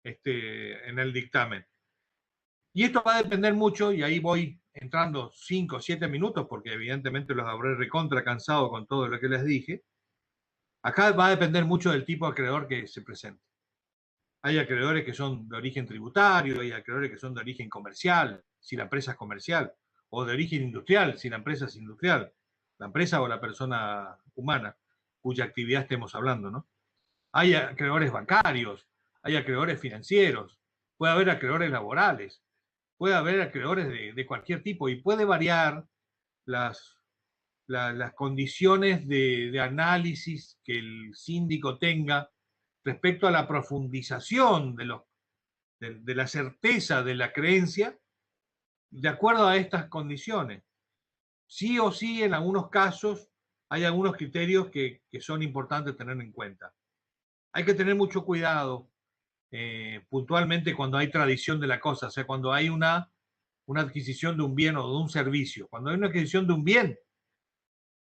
Speaker 1: en el dictamen. Y esto va a depender mucho, y ahí voy entrando 5 o 7 minutos, porque evidentemente los habré recontra cansado con todo lo que les dije. Acá va a depender mucho del tipo de acreedor que se presente. Hay acreedores que son de origen tributario, hay acreedores que son de origen comercial, si la empresa es comercial, o de origen industrial, si la empresa es industrial, la empresa o la persona humana, cuya actividad estemos hablando, ¿no? Hay acreedores bancarios, hay acreedores financieros, puede haber acreedores laborales, puede haber acreedores de cualquier tipo, y puede variar las condiciones de análisis que el síndico tenga respecto a la profundización de la certeza de la creencia, de acuerdo a estas condiciones. Sí o sí, en algunos casos, hay algunos criterios que son importantes tener en cuenta. Hay que tener mucho cuidado puntualmente cuando hay tradición de la cosa, o sea, cuando hay una adquisición de un bien o de un servicio. Cuando hay una adquisición de un bien,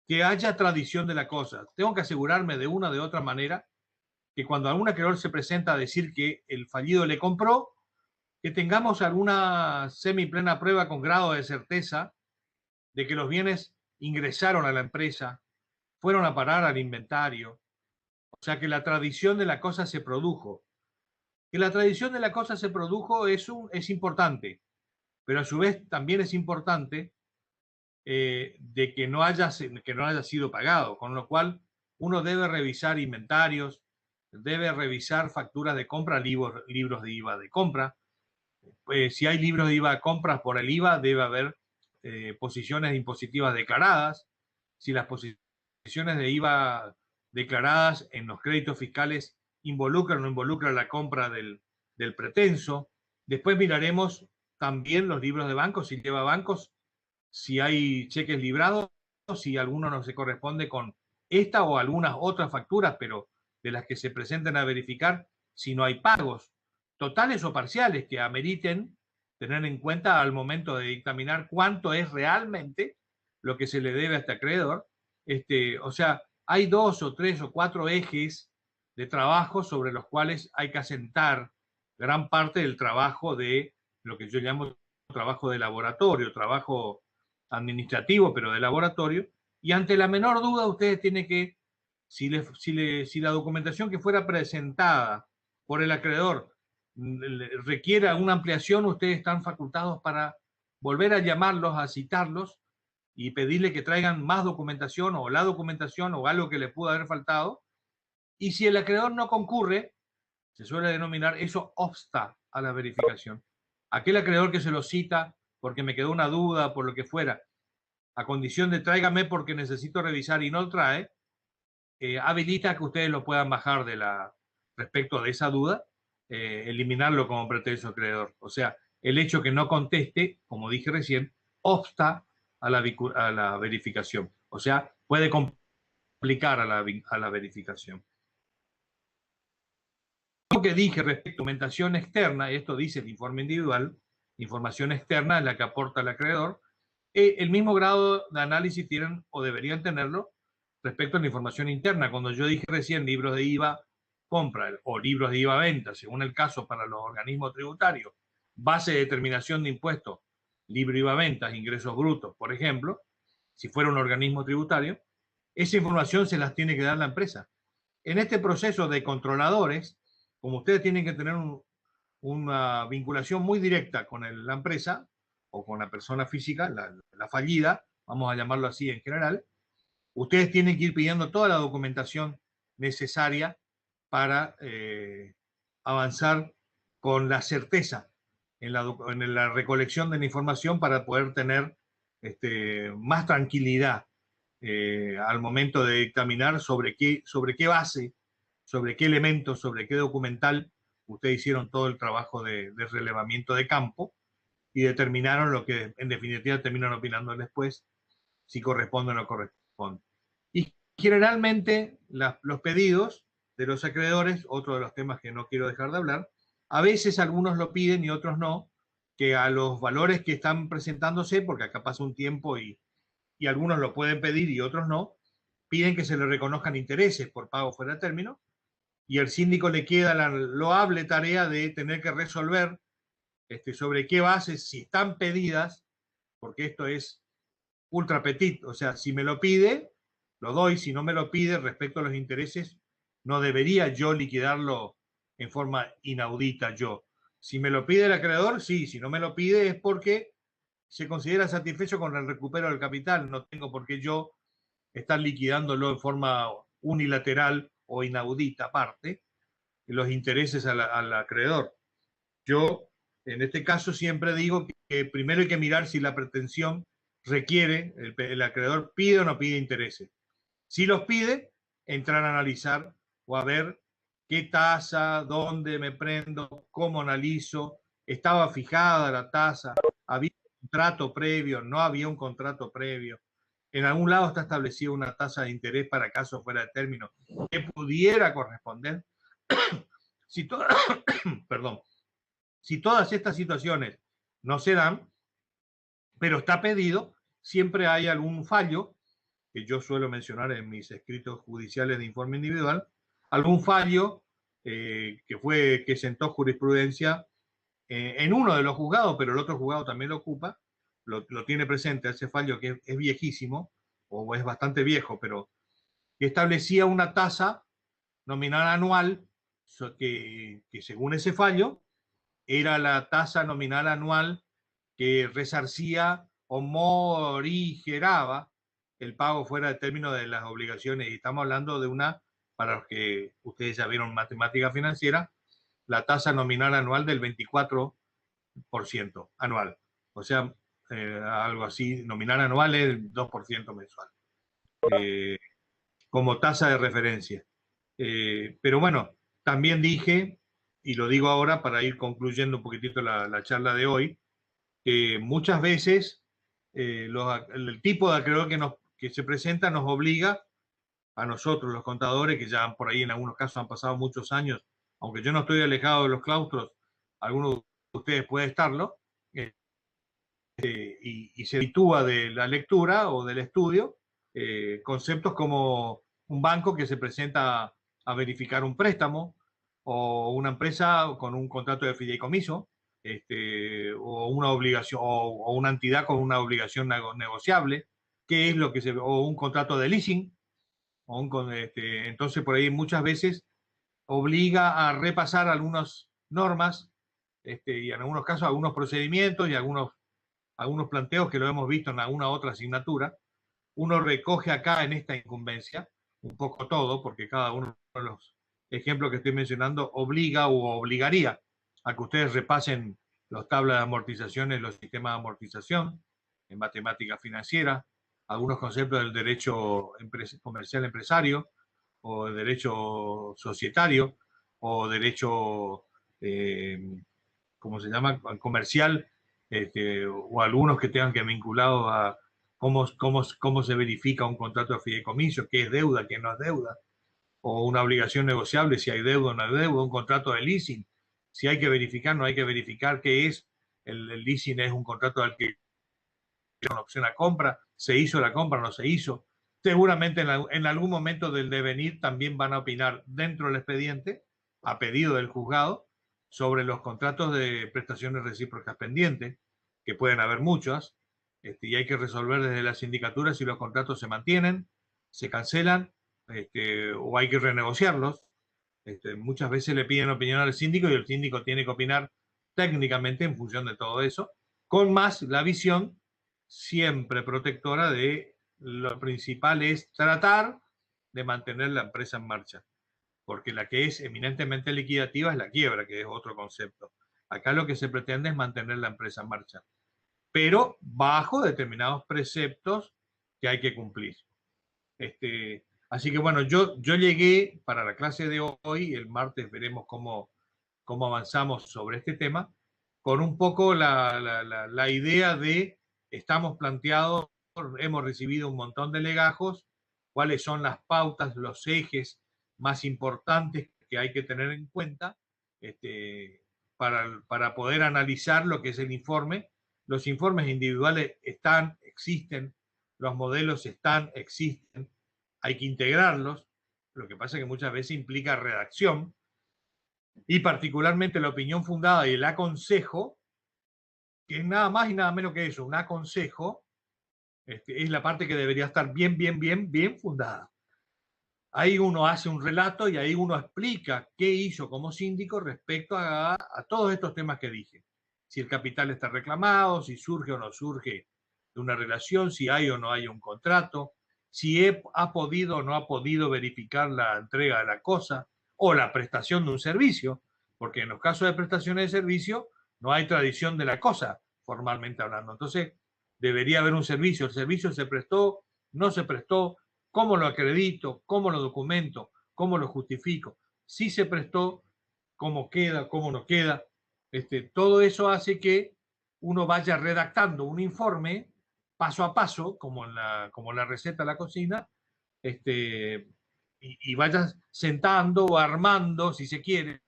Speaker 1: que haya tradición de la cosa. Tengo que asegurarme de una o de otra manera que cuando algún acreedor se presenta a decir que el fallido le compró, que tengamos alguna semiplena prueba con grado de certeza de que los bienes ingresaron a la empresa, fueron a parar al inventario, o sea que la tradición de la cosa se produjo. Que la tradición de la cosa se produjo es importante, pero a su vez también es importante de que no haya sido pagado, con lo cual uno debe revisar inventarios, debe revisar facturas de compra, libros de IVA de compra. Si hay libros de IVA de compras por el IVA, debe haber posiciones impositivas declaradas. Si las posiciones de IVA declaradas en los créditos fiscales involucran o no involucran la compra del pretenso. Después miraremos también los libros de bancos, si lleva bancos, si hay cheques librados, si alguno no se corresponde con esta o algunas otras facturas, pero de las que se presenten a verificar si no hay pagos totales o parciales que ameriten tener en cuenta al momento de dictaminar cuánto es realmente lo que se le debe a este acreedor. O sea, hay 2 o 3 o 4 ejes de trabajo sobre los cuales hay que asentar gran parte del trabajo de lo que yo llamo trabajo de laboratorio, trabajo administrativo, pero de laboratorio, y ante la menor duda ustedes tienen que, si la documentación que fuera presentada por el acreedor requiere una ampliación, ustedes están facultados para volver a llamarlos, a citarlos y pedirle que traigan más documentación o la documentación o algo que les pudo haber faltado. Y si el acreedor no concurre, se suele denominar, eso obsta a la verificación. Aquel acreedor que se lo cita porque me quedó una duda, por lo que fuera, a condición de tráigame porque necesito revisar y no lo trae, habilita que ustedes lo puedan bajar respecto de esa duda, eliminarlo como pretenso acreedor. O sea, el hecho que no conteste, como dije recién, obsta a la verificación. O sea, puede complicar a la verificación. Lo que dije respecto a documentación externa, y esto dice el informe individual, información externa en la que aporta el acreedor, el mismo grado de análisis tienen o deberían tenerlo respecto a la información interna. Cuando yo dije recién libros de IVA compra o libros de IVA venta, según el caso para los organismos tributarios, base de determinación de impuestos, libro IVA ventas, ingresos brutos, por ejemplo, si fuera un organismo tributario, esa información se las tiene que dar la empresa. En este proceso de controladores, como ustedes tienen que tener una vinculación muy directa con la empresa o con la persona física, la fallida, vamos a llamarlo así en general, ustedes tienen que ir pidiendo toda la documentación necesaria para avanzar con la certeza en la recolección de la información para poder tener más tranquilidad al momento de dictaminar sobre qué base, sobre qué elementos, sobre qué documental ustedes hicieron todo el trabajo de relevamiento de campo y determinaron lo que en definitiva terminan opinando después, si corresponde o no corresponde. Y generalmente los pedidos de los acreedores, otro de los temas que no quiero dejar de hablar, a veces algunos lo piden y otros no, que a los valores que están presentándose, porque acá pasa un tiempo y algunos lo pueden pedir y otros no, piden que se le reconozcan intereses por pago fuera de término, y el síndico le queda la loable tarea de tener que resolver sobre qué bases, si están pedidas, porque esto es ultra petit, o sea, si me lo pide, lo doy, si no me lo pide, respecto a los intereses, no debería yo liquidarlo en forma inaudita yo. Si me lo pide el acreedor, sí, si no me lo pide es porque se considera satisfecho con el recupero del capital, no tengo por qué yo estar liquidándolo en forma unilateral o inaudita aparte, los intereses al acreedor. Yo, en este caso, siempre digo que primero hay que mirar si la pretensión requiere, el acreedor pide o no pide intereses. Si los pide, entrar a analizar o a ver qué tasa, dónde me prendo, cómo analizo, estaba fijada la tasa, había un contrato previo, no había un contrato previo. En algún lado está establecida una tasa de interés para casos fuera de término que pudiera corresponder. Si, perdón, si todas estas situaciones no se dan, pero está pedido, siempre hay algún fallo, que yo suelo mencionar en mis escritos judiciales de informe individual, algún fallo que sentó jurisprudencia en uno de los juzgados, pero el otro juzgado también lo ocupa, lo tiene presente ese fallo que es viejísimo, o es bastante viejo, pero que establecía una tasa nominal anual que según ese fallo era la tasa nominal anual que resarcía o morigeraba el pago fuera de término de las obligaciones. Y estamos hablando de para los que ustedes ya vieron matemática financiera, la tasa nominal anual del 24% anual. O sea, algo así, nominal anual es el 2% mensual. Como tasa de referencia. Pero bueno, también dije, y lo digo ahora para ir concluyendo un poquitito la charla de hoy, que muchas veces el tipo de acreedor que se presenta nos obliga a nosotros, los contadores, que ya por ahí en algunos casos han pasado muchos años, aunque yo no estoy alejado de los claustros, algunos de ustedes pueden estarlo, y se habitúa de la lectura o del estudio, conceptos como un banco que se presenta a verificar un préstamo, o una empresa con un contrato de fideicomiso, o una obligación, o una entidad con una obligación negociable, que es lo que o un contrato de leasing, entonces por ahí muchas veces obliga a repasar algunas normas, y en algunos casos algunos procedimientos y algunos planteos que lo hemos visto en alguna otra asignatura. Uno recoge acá en esta incumbencia un poco todo, porque cada uno de los ejemplos que estoy mencionando obliga o obligaría a que ustedes repasen las tablas de amortizaciones, los sistemas de amortización en matemática financiera, algunos conceptos del derecho comercial empresario, o del derecho societario, o derecho, ¿cómo se llama?, comercial, o algunos que tengan que vinculados a cómo se verifica un contrato de fideicomiso, qué es deuda, qué no es deuda, o una obligación negociable, si hay deuda o no hay deuda, un contrato de leasing, si hay que verificar, no hay que verificar qué es. El leasing es un contrato de alquiler, una opción a compra, se hizo la compra, no se hizo. Seguramente en algún momento del devenir también van a opinar dentro del expediente, a pedido del juzgado, sobre los contratos de prestaciones recíprocas pendientes, que pueden haber muchas, y hay que resolver desde la sindicatura si los contratos se mantienen, se cancelan o hay que renegociarlos. Muchas veces le piden opinión al síndico y el síndico tiene que opinar técnicamente en función de todo eso, con más la visión siempre protectora de lo principal es tratar de mantener la empresa en marcha, porque la que es eminentemente liquidativa es la quiebra, que es otro concepto. Acá lo que se pretende es mantener la empresa en marcha, pero bajo determinados preceptos que hay que cumplir. Así que bueno, yo llegué para la clase de hoy, el martes veremos cómo avanzamos sobre este tema, con un poco la idea de, estamos planteados, hemos recibido un montón de legajos, cuáles son las pautas, los ejes más importantes que hay que tener en cuenta para poder analizar lo que es el informe. Los informes individuales existen, los modelos existen, hay que integrarlos, lo que pasa es que muchas veces implica redacción, y particularmente la opinión fundada y el aconsejo, que es nada más y nada menos que eso, un aconsejo, es la parte que debería estar bien fundada. Ahí uno hace un relato y ahí uno explica qué hizo como síndico respecto a todos estos temas que dije. Si el capital está reclamado, si surge o no surge de una relación, si hay o no hay un contrato, si ha podido o no ha podido verificar la entrega de la cosa o la prestación de un servicio, porque en los casos de prestaciones de servicio no hay tradición de la cosa, formalmente hablando. Entonces, debería haber un servicio. El servicio se prestó, no se prestó, ¿cómo lo acredito? ¿Cómo lo documento? ¿Cómo lo justifico? Si se prestó, ¿cómo queda? ¿Cómo no queda? Todo eso hace que uno vaya redactando un informe paso a paso, como la receta de la cocina, y vayas sentando o armando, si se quiere,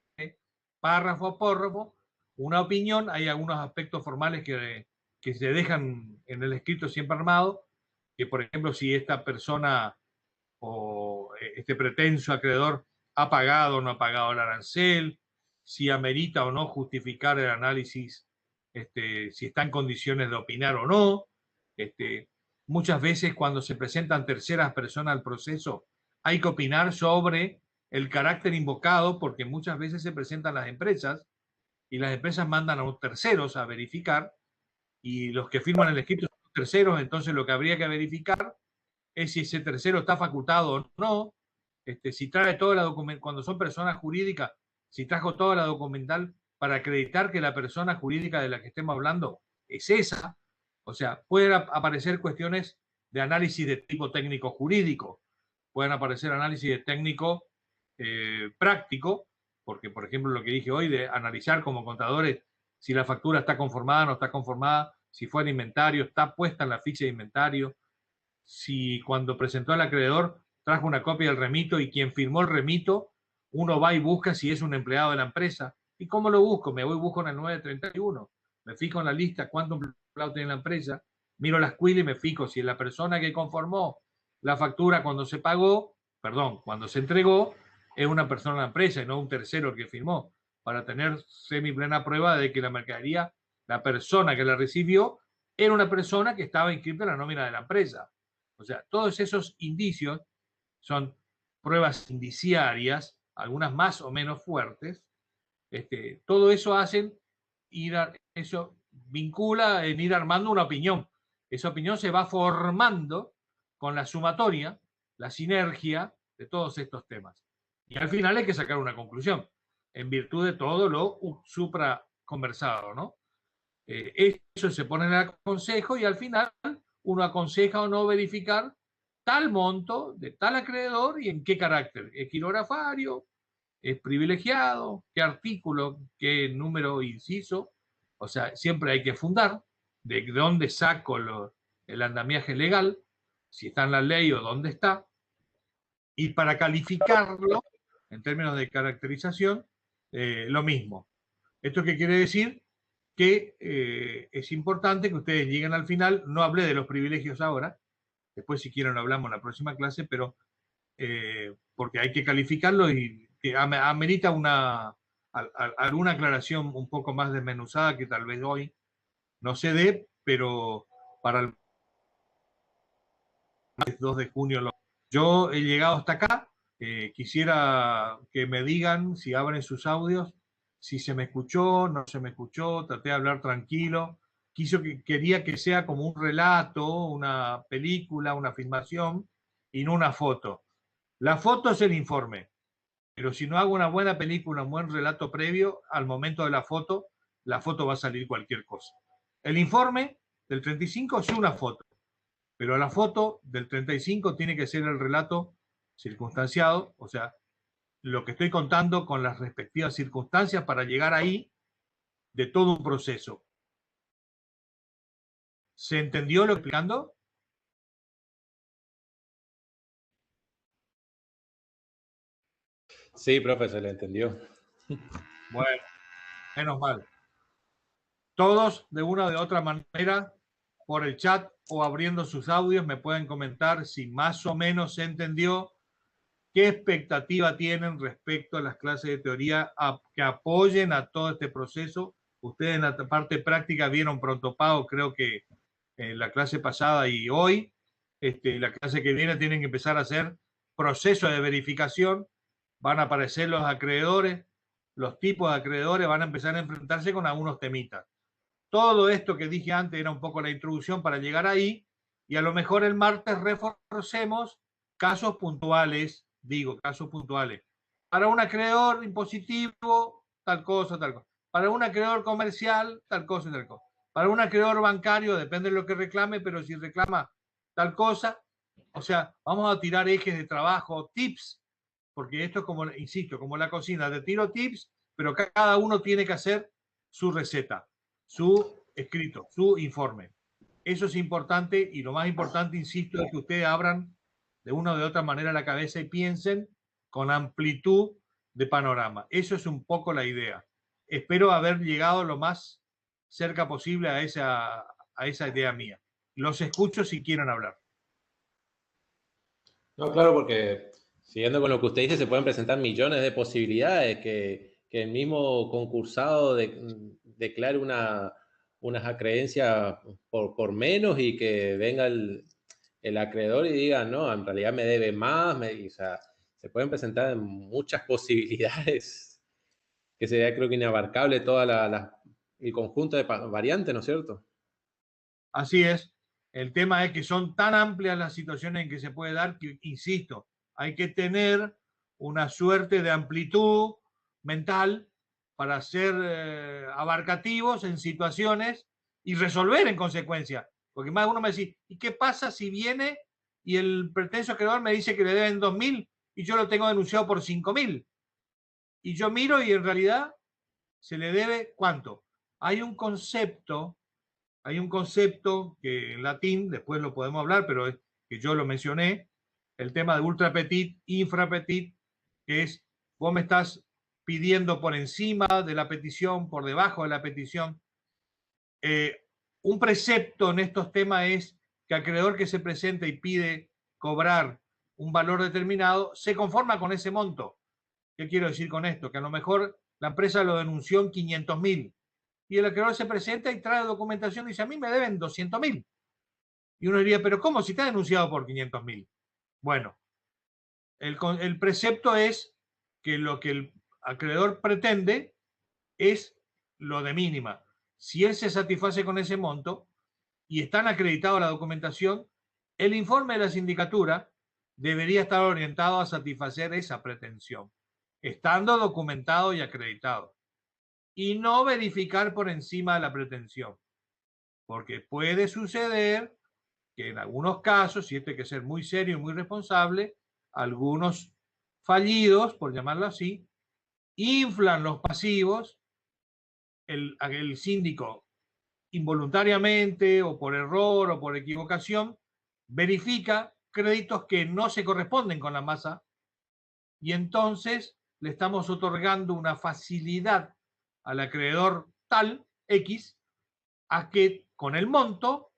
Speaker 1: párrafo a párrafo, una opinión. Hay algunos aspectos formales que se dejan en el escrito siempre armado, que por ejemplo si esta persona o este pretenso acreedor ha pagado o no ha pagado el arancel, si amerita o no justificar el análisis, si está en condiciones de opinar o no. Muchas veces cuando se presentan terceras personas al proceso hay que opinar sobre el carácter invocado, porque muchas veces se presentan las empresas y las empresas mandan a los terceros a verificar y los que firman el escrito son terceros, entonces lo que habría que verificar es si ese tercero está facultado o no, si trae toda la documentación, cuando son personas jurídicas, si trajo toda la documental para acreditar que la persona jurídica de la que estemos hablando es esa. O sea, pueden aparecer cuestiones de análisis de tipo técnico jurídico, pueden aparecer análisis de técnico práctico, porque por ejemplo lo que dije hoy de analizar como contadores si la factura está conformada o no está conformada, si fue el inventario, está puesta en la ficha de inventario, si cuando presentó al acreedor trajo una copia del remito y quien firmó el remito, uno va y busca si es un empleado de la empresa. ¿Y cómo lo busco? Me voy y busco en el 931, me fijo en la lista cuánto empleado tiene la empresa, miro las quillas y me fijo si la persona que conformó la factura cuando se pagó, perdón, cuando se entregó, es una persona de la empresa y no un tercero que firmó, para tener semiplena prueba de que la mercadería, la persona que la recibió, era una persona que estaba inscrita en la nómina de la empresa. O sea, todos esos indicios son pruebas indiciarias, algunas más o menos fuertes. Todo eso eso vincula en ir armando una opinión. Esa opinión se va formando con la sumatoria, la sinergia de todos estos temas. Y al final hay que sacar una conclusión, en virtud de todo lo supra conversado, ¿no? Eso se pone en el consejo y al final uno aconseja o no verificar tal monto de tal acreedor y en qué carácter. ¿Es quirografario? ¿Es privilegiado? ¿Qué artículo? ¿Qué número inciso? O sea, siempre hay que fundar de dónde saco el andamiaje legal, si está en la ley o dónde está. Y para calificarlo, en términos de caracterización, lo mismo. ¿Esto qué quiere decir? Que es importante que ustedes lleguen al final. No hablé de los privilegios ahora, después si quieren lo hablamos en la próxima clase, pero porque hay que calificarlo y que amerita alguna aclaración un poco más desmenuzada que tal vez hoy no se dé, pero para el 2 de junio Yo he llegado hasta acá. Quisiera que me digan, si abren sus audios, si se me escuchó, no se me escuchó. Traté de hablar tranquilo. Quería que sea como un relato, una película, una filmación y no una foto. La foto es el informe, pero si no hago una buena película, un buen relato previo, al momento de la foto va a salir cualquier cosa. El informe del 35 es una foto, pero la foto del 35 tiene que ser el relato circunstanciado, o sea, lo que estoy contando con las respectivas circunstancias para llegar ahí de todo un proceso. ¿Se entendió lo que estoy explicando?
Speaker 3: Sí, profe, se le entendió.
Speaker 1: Bueno, menos mal. Todos, de una o de otra manera, por el chat o abriendo sus audios, me pueden comentar si más o menos se entendió, qué expectativa tienen respecto a las clases de teoría que apoyen a todo este proceso. Ustedes en la parte práctica vieron pronto pago, creo que en la clase pasada y hoy. La clase que viene tienen que empezar a hacer proceso de verificación. Van a aparecer los acreedores, los tipos de acreedores, van a empezar a enfrentarse con algunos temitas. Todo esto que dije antes era un poco la introducción para llegar ahí, y a lo mejor el martes reforcemos casos puntuales, casos puntuales. Para un acreedor impositivo, tal cosa, tal cosa. Para un acreedor comercial, tal cosa, tal cosa. Para un acreedor bancario, depende de lo que reclame, pero si reclama tal cosa, o sea, vamos a tirar ejes de trabajo, tips, porque esto es como, insisto, como la cocina, te tiro tips, pero cada uno tiene que hacer su receta, su escrito, su informe. Eso es importante, y lo más importante, insisto, es que ustedes abran de una o de otra manera la cabeza y piensen con amplitud de panorama. Eso es un poco la idea. Espero haber llegado lo más cerca posible a esa idea mía. Los escucho si quieren hablar.
Speaker 3: No, claro, porque siguiendo con lo que usted dice, se pueden presentar millones de posibilidades, que el mismo concursado declare unas acreencias por menos, y que venga el acreedor y diga, no, en realidad me debe más, o sea, se pueden presentar muchas posibilidades, que sería, creo que, inabarcable todo el conjunto de variantes, ¿no es cierto?
Speaker 1: Así es. El tema es que son tan amplias las situaciones en que se puede dar que, insisto, hay que tener una suerte de amplitud mental para ser abarcativos en situaciones y resolver en consecuencia. Porque más de uno me dice, ¿y qué pasa si viene y el pretenso acreedor me dice que le deben 2.000 y yo lo tengo denunciado por 5.000? Y yo miro y en realidad se le debe ¿cuánto? Hay un concepto que en latín, después lo podemos hablar, pero es que yo lo mencioné, el tema de ultra petit, infra petit, que es, vos me estás pidiendo por encima de la petición, por debajo de la petición. Un precepto en estos temas es que el acreedor que se presenta y pide cobrar un valor determinado, se conforma con ese monto. ¿Qué quiero decir con esto? Que a lo mejor la empresa lo denunció en 500.000 y el acreedor se presenta y trae documentación y dice, a mí me deben 200.000. Y uno diría, pero ¿cómo si está denunciado por 500.000? Bueno, el precepto es que lo que el acreedor pretende es lo de mínima. Si él se satisface con ese monto y están acreditados la documentación, el informe de la sindicatura debería estar orientado a satisfacer esa pretensión, estando documentado y acreditado, y no verificar por encima de la pretensión, porque puede suceder que en algunos casos, y esto hay que ser muy serio y muy responsable, algunos fallidos, por llamarlo así, inflan los pasivos, el síndico involuntariamente o por error o por equivocación verifica créditos que no se corresponden con la masa, y entonces le estamos otorgando una facilidad al acreedor tal X a que con el monto,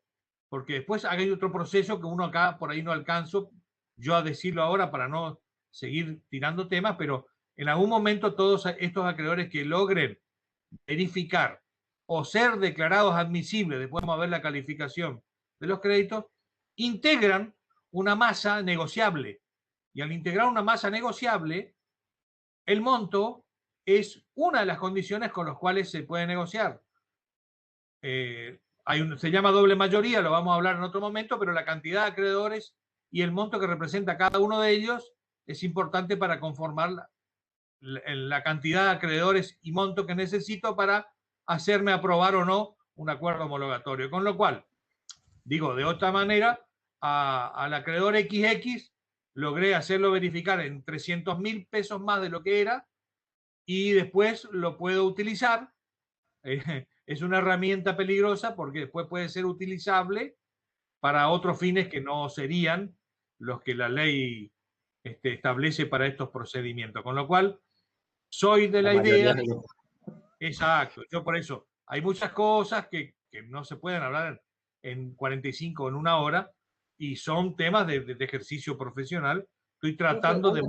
Speaker 1: porque después hay otro proceso que uno acá por ahí no alcanzo yo a decirlo ahora para no seguir tirando temas, pero en algún momento todos estos acreedores que logren verificar o ser declarados admisibles, después vamos a ver la calificación de los créditos, integran una masa negociable. Y al integrar una masa negociable, el monto es una de las condiciones con las cuales se puede negociar. Se llama doble mayoría, lo vamos a hablar en otro momento, pero la cantidad de acreedores y el monto que representa cada uno de ellos es importante para conformar la cantidad de acreedores y monto que necesito para hacerme aprobar o no un acuerdo homologatorio. Con lo cual, digo de otra manera, al acreedor XX logré hacerlo verificar en 300.000 pesos más de lo que era y después lo puedo utilizar. Es una herramienta peligrosa porque después puede ser utilizable para otros fines que no serían los que la ley establece para estos procedimientos. Con lo cual, soy de la idea. Exacto. Yo por eso, hay muchas cosas que no se pueden hablar en 45 o en una hora y son temas de ejercicio profesional. Estoy tratando de...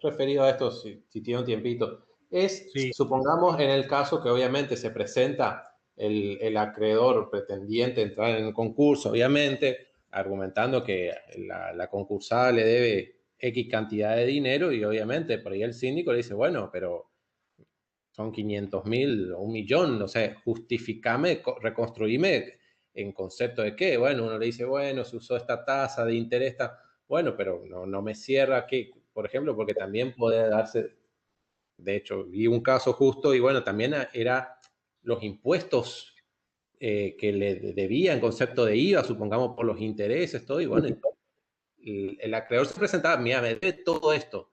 Speaker 3: referido a esto, si tiene un tiempito, es,
Speaker 1: Sí.
Speaker 3: supongamos en el caso que obviamente se presenta el acreedor pretendiente entrar en el concurso, obviamente, argumentando que la concursada le debe X cantidad de dinero y obviamente por ahí el síndico le dice, bueno, pero son 500.000 o 1.000.000, no sé, justificame, reconstruime en concepto de qué. Bueno, uno le dice, bueno, se usó esta tasa de interés, bueno, pero no me cierra que, por ejemplo, porque también puede darse, de hecho, vi un caso justo y bueno, también era los impuestos que le debía en concepto de IVA, supongamos por los intereses, todo, y bueno, el acreedor se presentaba, mira, me debe todo esto.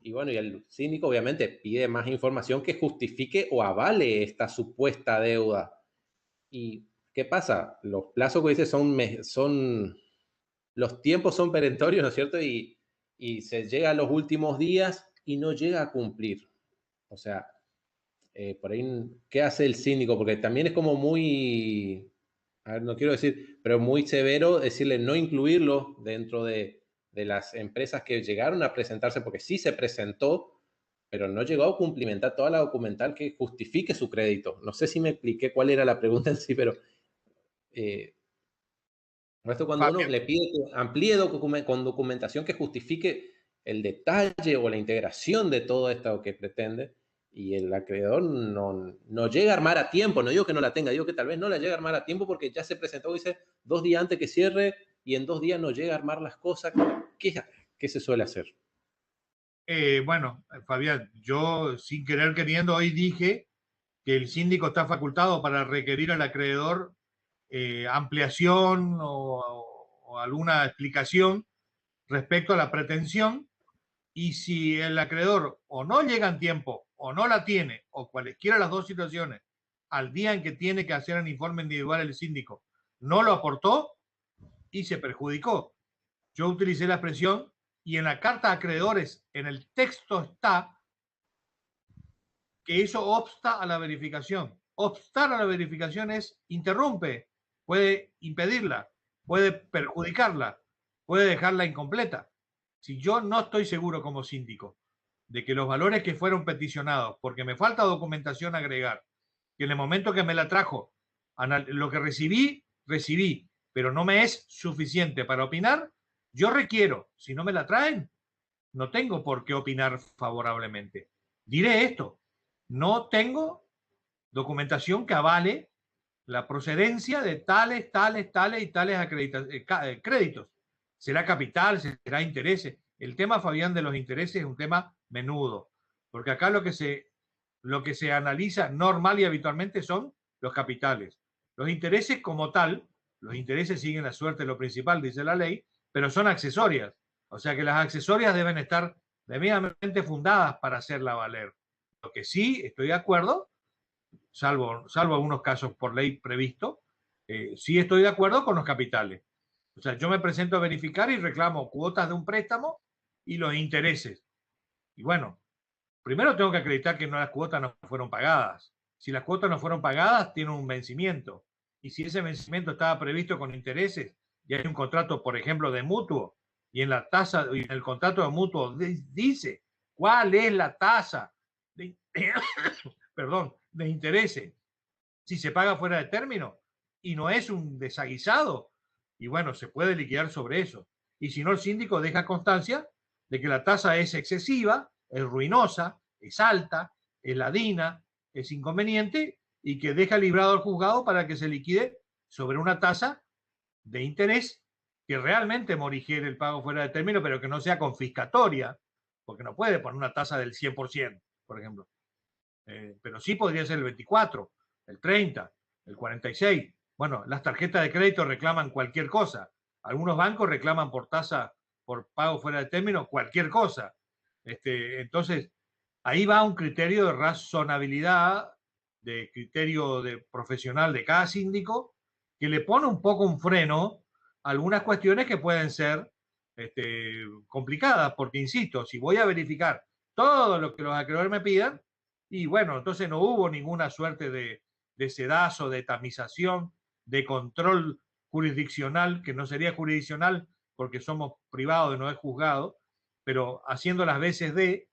Speaker 3: Y bueno, y el síndico obviamente pide más información que justifique o avale esta supuesta deuda. ¿Y qué pasa? Los plazos que dice son los tiempos son perentorios, ¿no es cierto? Y se llega a los últimos días y no llega a cumplir. O sea, por ahí, ¿qué hace el síndico? Porque también es como muy, a ver, no quiero decir, pero muy severo decirle no incluirlo dentro de las empresas que llegaron a presentarse, porque sí se presentó, pero no llegó a cumplimentar toda la documental que justifique su crédito. No sé si me expliqué cuál era la pregunta en sí, pero esto cuando uno
Speaker 1: Fabián,
Speaker 3: le pide que amplíe con documentación que justifique el detalle o la integración de todo esto que pretende, y el acreedor no llega a armar a tiempo, no digo que no la tenga, digo que tal vez no la llega a armar a tiempo porque ya se presentó, dice, 2 días antes que cierre y en 2 días no llega a armar las cosas. ¿Qué se suele hacer?
Speaker 1: bueno, Fabián, yo sin querer queriendo hoy dije que el síndico está facultado para requerir al acreedor ampliación o alguna explicación respecto a la pretensión, y si el acreedor o no llega en tiempo o no la tiene, o cualesquiera de las dos situaciones, al día en que tiene que hacer el informe individual el síndico, no lo aportó y se perjudicó. Yo utilicé la expresión y en la carta de acreedores, en el texto está que eso obsta a la verificación. Obstar a la verificación es interrumpe, puede impedirla, puede perjudicarla, puede dejarla incompleta. Si yo no estoy seguro como síndico de que los valores que fueron peticionados, porque me falta documentación agregar, que en el momento que me la trajo, lo que recibí, pero no me es suficiente para opinar, yo requiero, si no me la traen, no tengo por qué opinar favorablemente. Diré esto, no tengo documentación que avale la procedencia de tales y tales créditos. Será capital, será intereses. El tema, Fabián, de los intereses es un tema menudo, porque acá lo que se analiza normal y habitualmente son los capitales. Los intereses como tal, los intereses siguen la suerte de lo principal, dice la ley, pero son accesorias. O sea que las accesorias deben estar debidamente fundadas para hacerla valer. Lo que sí estoy de acuerdo, salvo algunos casos por ley previsto, sí estoy de acuerdo con los capitales. O sea, yo me presento a verificar y reclamo cuotas de un préstamo y los intereses. Y bueno, primero tengo que acreditar que las cuotas no fueron pagadas. Si las cuotas no fueron pagadas, tienen un vencimiento. Y si ese vencimiento estaba previsto con intereses y hay un contrato, por ejemplo, de mutuo, y en la tasa, y en el contrato de mutuo dice cuál es la tasa de, perdón, de intereses, si se paga fuera de término y no es un desaguisado, y bueno, se puede liquidar sobre eso. Y si no, el síndico deja constancia de que la tasa es excesiva, es ruinosa, es alta, es ladina, es inconveniente, y que deja librado al juzgado para que se liquide sobre una tasa de interés que realmente morigere el pago fuera de término, pero que no sea confiscatoria, porque no puede poner una tasa del 100%, por ejemplo. Pero sí podría ser el 24, el 30, el 46. Bueno, las tarjetas de crédito reclaman cualquier cosa. Algunos bancos reclaman por tasa, por pago fuera de término, cualquier cosa. Entonces, ahí va un criterio de razonabilidad, de criterio de profesional de cada síndico, que le pone un poco un freno a algunas cuestiones que pueden ser complicadas, porque insisto, si voy a verificar todo lo que los acreedores me pidan, y bueno, entonces no hubo ninguna suerte de sedazo, de tamización, de control jurisdiccional, que no sería jurisdiccional porque somos privados y no es juzgado, pero haciendo las veces de,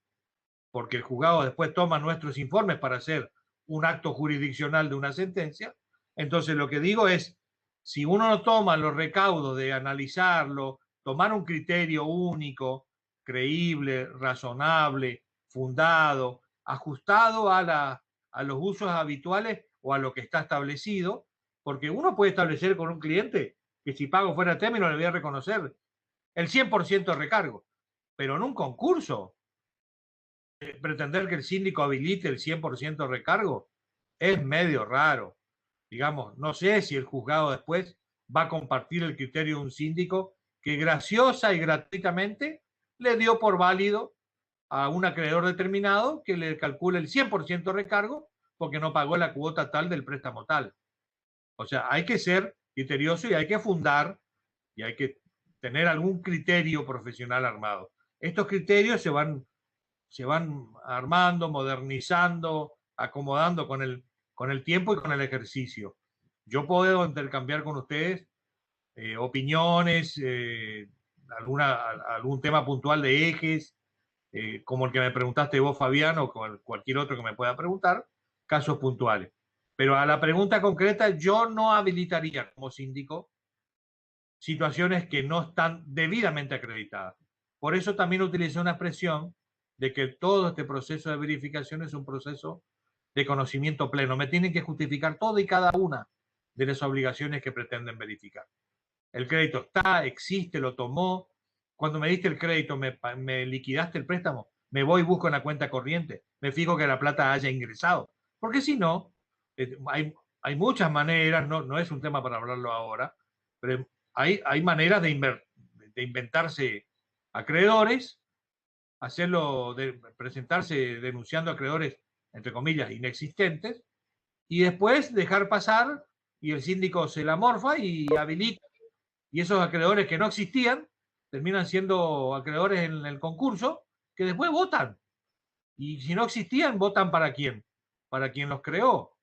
Speaker 1: porque el juzgado después toma nuestros informes para hacer un acto jurisdiccional de una sentencia. Entonces lo que digo es, si uno no toma los recaudos de analizarlo, tomar un criterio único, creíble, razonable, fundado, ajustado a los usos habituales o a lo que está establecido, porque uno puede establecer con un cliente que si pago fuera de término le voy a reconocer el 100% de recargo, pero en un concurso pretender que el síndico habilite el 100% de recargo es medio raro. Digamos, no sé si el juzgado después va a compartir el criterio de un síndico que graciosa y gratuitamente le dio por válido a un acreedor determinado que le calcule el 100% de recargo porque no pagó la cuota tal del préstamo tal. O sea, hay que ser criterioso y hay que fundar y hay que tener algún criterio profesional armado. Estos criterios se van armando, modernizando, acomodando con el tiempo y con el ejercicio. Yo puedo intercambiar con ustedes opiniones, algún tema puntual de ejes, como el que me preguntaste vos, Fabián, o cualquier otro que me pueda preguntar, casos puntuales. Pero a la pregunta concreta, yo no habilitaría como síndico situaciones que no están debidamente acreditadas. Por eso también utilicé una expresión de que todo este proceso de verificación es un proceso de conocimiento pleno. Me tienen que justificar toda y cada una de las obligaciones que pretenden verificar. El crédito está, existe, lo tomó. Cuando me diste el crédito, me liquidaste el préstamo, me voy y busco en la cuenta corriente, me fijo que la plata haya ingresado. Porque si no, hay muchas maneras, no es un tema para hablarlo ahora, pero hay maneras de inventarse acreedores, presentarse denunciando acreedores, entre comillas, inexistentes, y después dejar pasar y el síndico se la morfa y habilita. Y esos acreedores que no existían terminan siendo acreedores en el concurso que después votan. Y si no existían, votan para quién? Para quien los creó.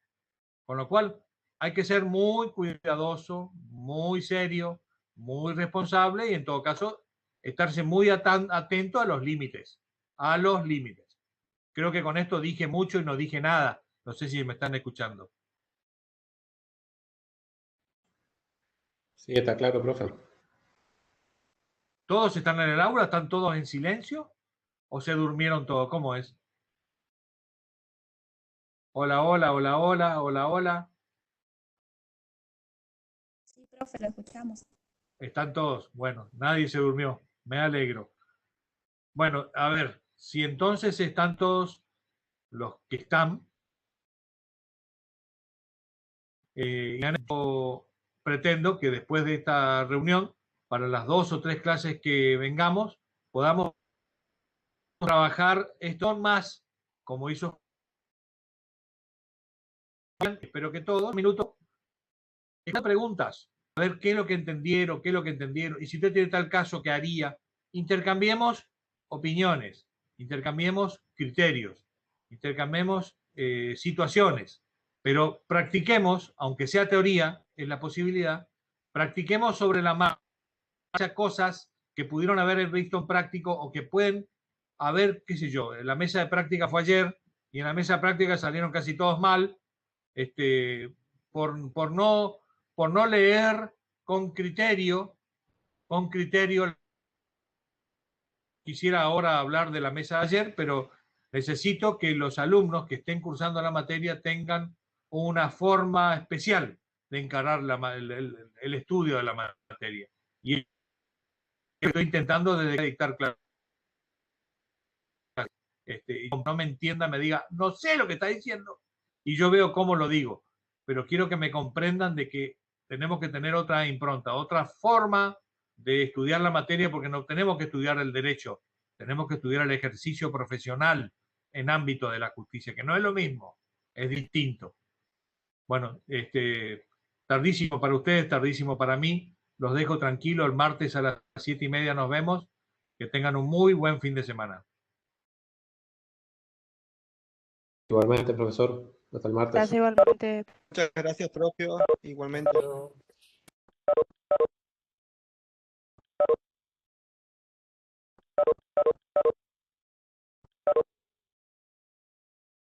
Speaker 1: Con lo cual hay que ser muy cuidadoso, muy serio, muy responsable y en todo caso estarse muy atento a los límites. A los límites. Creo que con esto dije mucho y no dije nada. No sé si me están escuchando.
Speaker 3: Sí, está claro, profe.
Speaker 1: ¿Todos están en el aula? ¿Están todos en silencio? ¿O se durmieron todos? ¿Cómo es? Hola, hola, hola, hola, hola, hola.
Speaker 5: Sí, profe, lo escuchamos.
Speaker 1: Están todos. Bueno, nadie se durmió. Me alegro. Bueno, a ver, si entonces están todos los que están, pretendo que después de esta reunión, para las 2 o 3 clases que vengamos, podamos trabajar esto más, como hizo. Espero que todos, un minuto, preguntas, a ver qué es lo que entendieron, y si usted tiene tal caso, ¿qué haría? Intercambiemos opiniones, intercambiemos criterios, intercambiemos situaciones, pero practiquemos, aunque sea teoría, es la posibilidad, practiquemos sobre la marcha cosas que pudieron haber visto en práctico o que pueden haber, qué sé yo, la mesa de práctica fue ayer y en la mesa de práctica salieron casi todos mal, por no leer con criterio. Quisiera ahora hablar de la mesa de ayer, pero necesito que los alumnos que estén cursando la materia tengan una forma especial de encarar el estudio de la materia. Y estoy intentando desde dictar clases. Y como no me entienda, me diga, no sé lo que está diciendo, y yo veo cómo lo digo, pero quiero que me comprendan de que tenemos que tener otra impronta, otra forma de estudiar la materia, porque no tenemos que estudiar el derecho, tenemos que estudiar el ejercicio profesional en ámbito de la justicia, que no es lo mismo, es distinto. Bueno, tardísimo para ustedes, tardísimo para mí, los dejo tranquilos, el martes a las 7:30 nos vemos, que tengan un muy buen fin de semana.
Speaker 3: Igualmente, profesor. Hasta el martes.
Speaker 6: Gracias igualmente.
Speaker 7: Muchas gracias, propio. Igualmente.